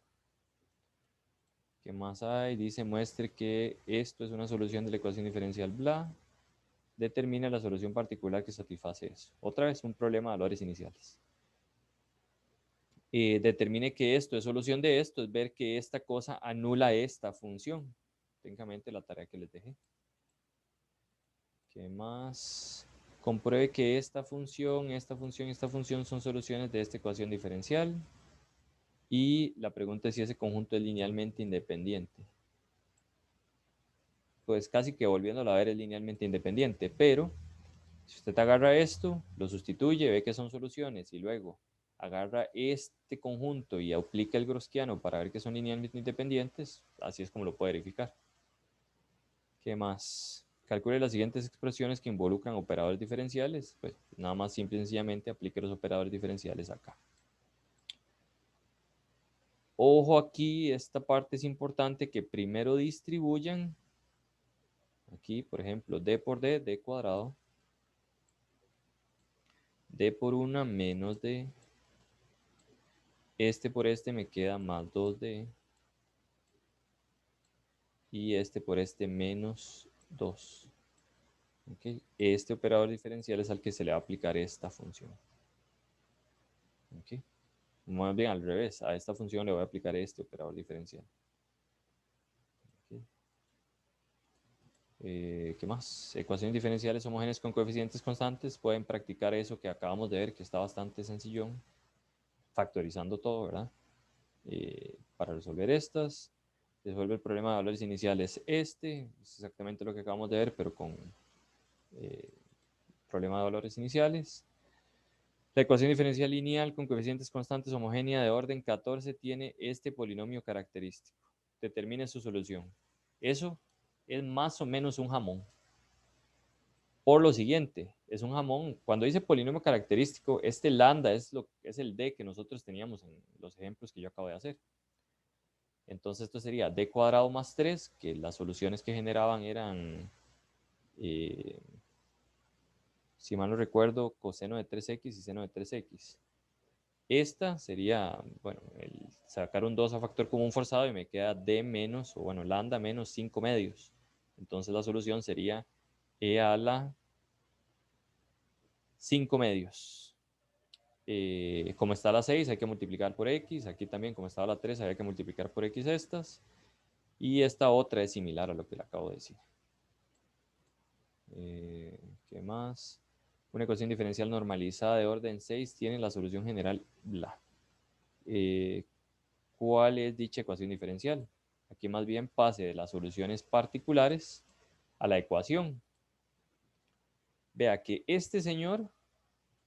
¿Qué más hay? Dice, muestre que esto es una solución de la ecuación diferencial bla. Determina la solución particular que satisface eso. Otra vez un problema de valores iniciales. Determine que esto es solución de esto, es ver que esta cosa anula esta función. Técnicamente la tarea que les dejé. ¿Qué más? Compruebe que esta función son soluciones de esta ecuación diferencial. Y la pregunta es si ese conjunto es linealmente independiente. Pues casi que volviéndolo a ver es linealmente independiente, pero si usted agarra esto, lo sustituye, ve que son soluciones y luego agarra este conjunto y aplica el gaussiano para ver que son linealmente independientes, así es como lo puede verificar. ¿Qué más? Calcule las siguientes expresiones que involucran operadores diferenciales. Pues nada más simple y sencillamente aplique los operadores diferenciales acá. Ojo aquí, esta parte es importante que primero distribuyan. Aquí, por ejemplo, d por d, d cuadrado. D por 1 menos d. Este por este me queda más 2d. y este por este menos 2. ¿Ok? Este operador diferencial es al que se le va a aplicar esta función. ¿Ok? Más bien al revés, a esta función le voy a aplicar este operador diferencial. ¿Ok? ¿Qué más? Ecuaciones diferenciales homogéneas con coeficientes constantes. Pueden practicar eso que acabamos de ver, que está bastante sencillón, factorizando todo, ¿verdad? Para resolver estas. Resuelve el problema de valores iniciales. Es exactamente lo que acabamos de ver, pero con problema de valores iniciales. La ecuación diferencial lineal con coeficientes constantes homogénea de orden 14 tiene este polinomio característico. Determine su solución. Eso es más o menos un jamón. Por lo siguiente, es un jamón. Cuando dice polinomio característico, este lambda es el d que nosotros teníamos en los ejemplos que yo acabo de hacer. Entonces esto sería d cuadrado más 3, que las soluciones que generaban eran, si mal no recuerdo, coseno de 3x y seno de 3x. Esta sería, bueno, el sacar un 2 a factor común forzado y me queda d menos, o bueno, lambda menos 5 medios. Entonces la solución sería e a la 5 medios. Como está la 6, hay que multiplicar por x. Aquí también, como estaba la 3, había que multiplicar por x estas. Y esta otra es similar a lo que le acabo de decir. ¿Qué más? Una ecuación diferencial normalizada de orden 6 tiene la solución general bla. ¿Cuál es dicha ecuación diferencial? Aquí más bien pase de las soluciones particulares a la ecuación. Vea que este señor,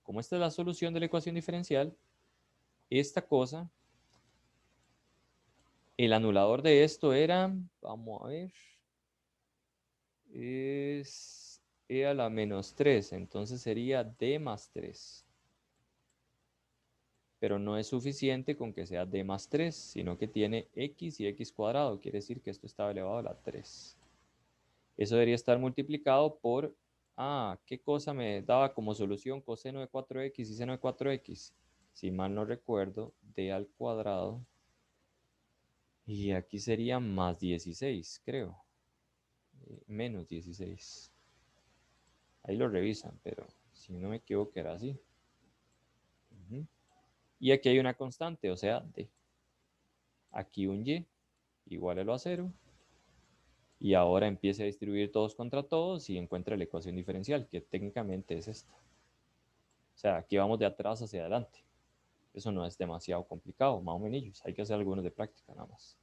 como esta es la solución de la ecuación diferencial, esta cosa, el anulador de esto era, vamos a ver, es e a la menos 3, entonces sería d más 3. Pero no es suficiente con que sea d más 3, sino que tiene x y x cuadrado, quiere decir que esto estaba elevado a la 3. Eso debería estar multiplicado por, ¿qué cosa me daba como solución coseno de 4x y seno de 4x? Si mal no recuerdo, d al cuadrado. Y aquí sería más 16, creo. Menos 16. Ahí lo revisan, pero si no me equivoco era así. Y aquí hay una constante, o sea, d. Aquí un y igual a lo a 0. Y ahora empiece a distribuir todos contra todos y encuentra la ecuación diferencial, que técnicamente es esta. O sea, aquí vamos de atrás hacia adelante. Eso no es demasiado complicado, más o menos. Hay que hacer algunos de práctica nada más.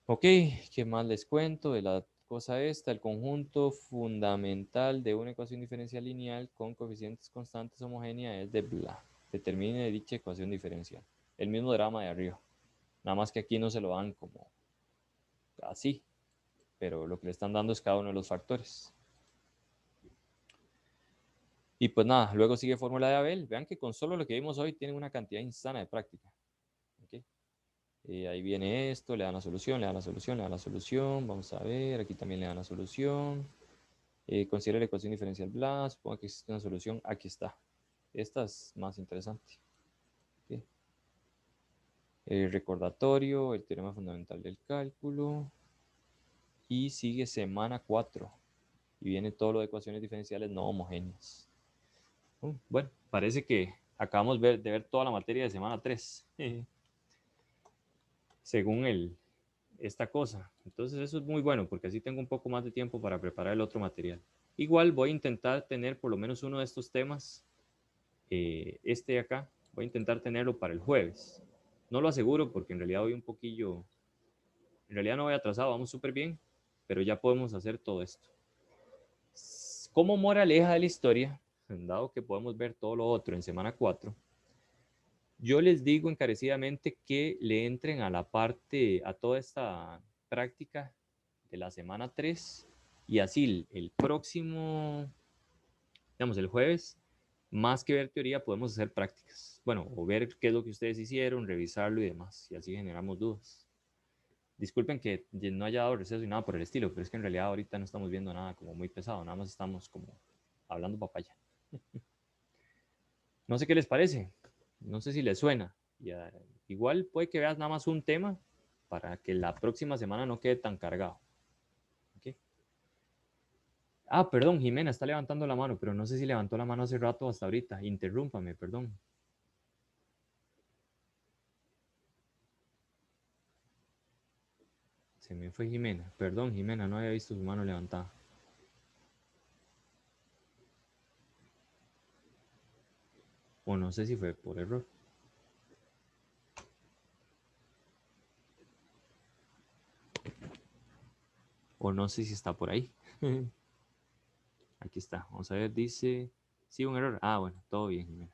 Ok, ¿qué más les cuento de la cosa esta? El conjunto fundamental de una ecuación diferencial lineal con coeficientes constantes homogénea es de bla. Determine dicha ecuación diferencial. El mismo drama de arriba. Nada más que aquí no se lo dan como así, pero lo que le están dando es cada uno de los factores. Y pues nada, luego sigue fórmula de Abel. Vean que con solo lo que vimos hoy tienen una cantidad insana de práctica. ¿Okay? Ahí viene esto, le dan la solución, le dan la solución, le dan la solución. Vamos a ver, aquí también le dan la solución. Considera la ecuación diferencial bla. Supongo que existe una solución. Aquí está. Esta es más interesante. ¿Okay? Recordatorio, el teorema fundamental del cálculo. Y sigue semana 4. Y viene todo lo de ecuaciones diferenciales no homogéneas. Bueno, parece que acabamos de ver toda la materia de semana 3. Según esta cosa. Entonces eso es muy bueno porque así tengo un poco más de tiempo para preparar el otro material. Igual voy a intentar tener por lo menos uno de estos temas, este de acá, voy a intentar tenerlo para el jueves. No lo aseguro porque en realidad voy un poquillo, en realidad no voy atrasado, vamos súper bien, pero ya podemos hacer todo esto. Como moraleja de la historia, dado que podemos ver todo lo otro en semana 4, yo les digo encarecidamente que le entren a la parte, a toda esta práctica de la semana 3 y así el próximo, digamos el jueves, más que ver teoría podemos hacer prácticas. Bueno, o ver qué es lo que ustedes hicieron, revisarlo y demás, y así generamos dudas. Disculpen que no haya dado receso y nada por el estilo, pero es que en realidad ahorita no estamos viendo nada como muy pesado, nada más estamos como hablando papaya. No sé qué les parece, no sé si les suena. Igual puede que veas nada más un tema para que la próxima semana no quede tan cargado. ¿Ok? Ah, perdón, Jimena está levantando la mano, pero no sé si levantó la mano hace rato o hasta ahorita. Interrúmpame, perdón. Se me fue Jimena. Perdón, Jimena, no había visto su mano levantada. O no sé si fue por error. O no sé si está por ahí. Aquí está. Vamos a ver, dice... Sí, un error. Ah, bueno, todo bien, Jimena.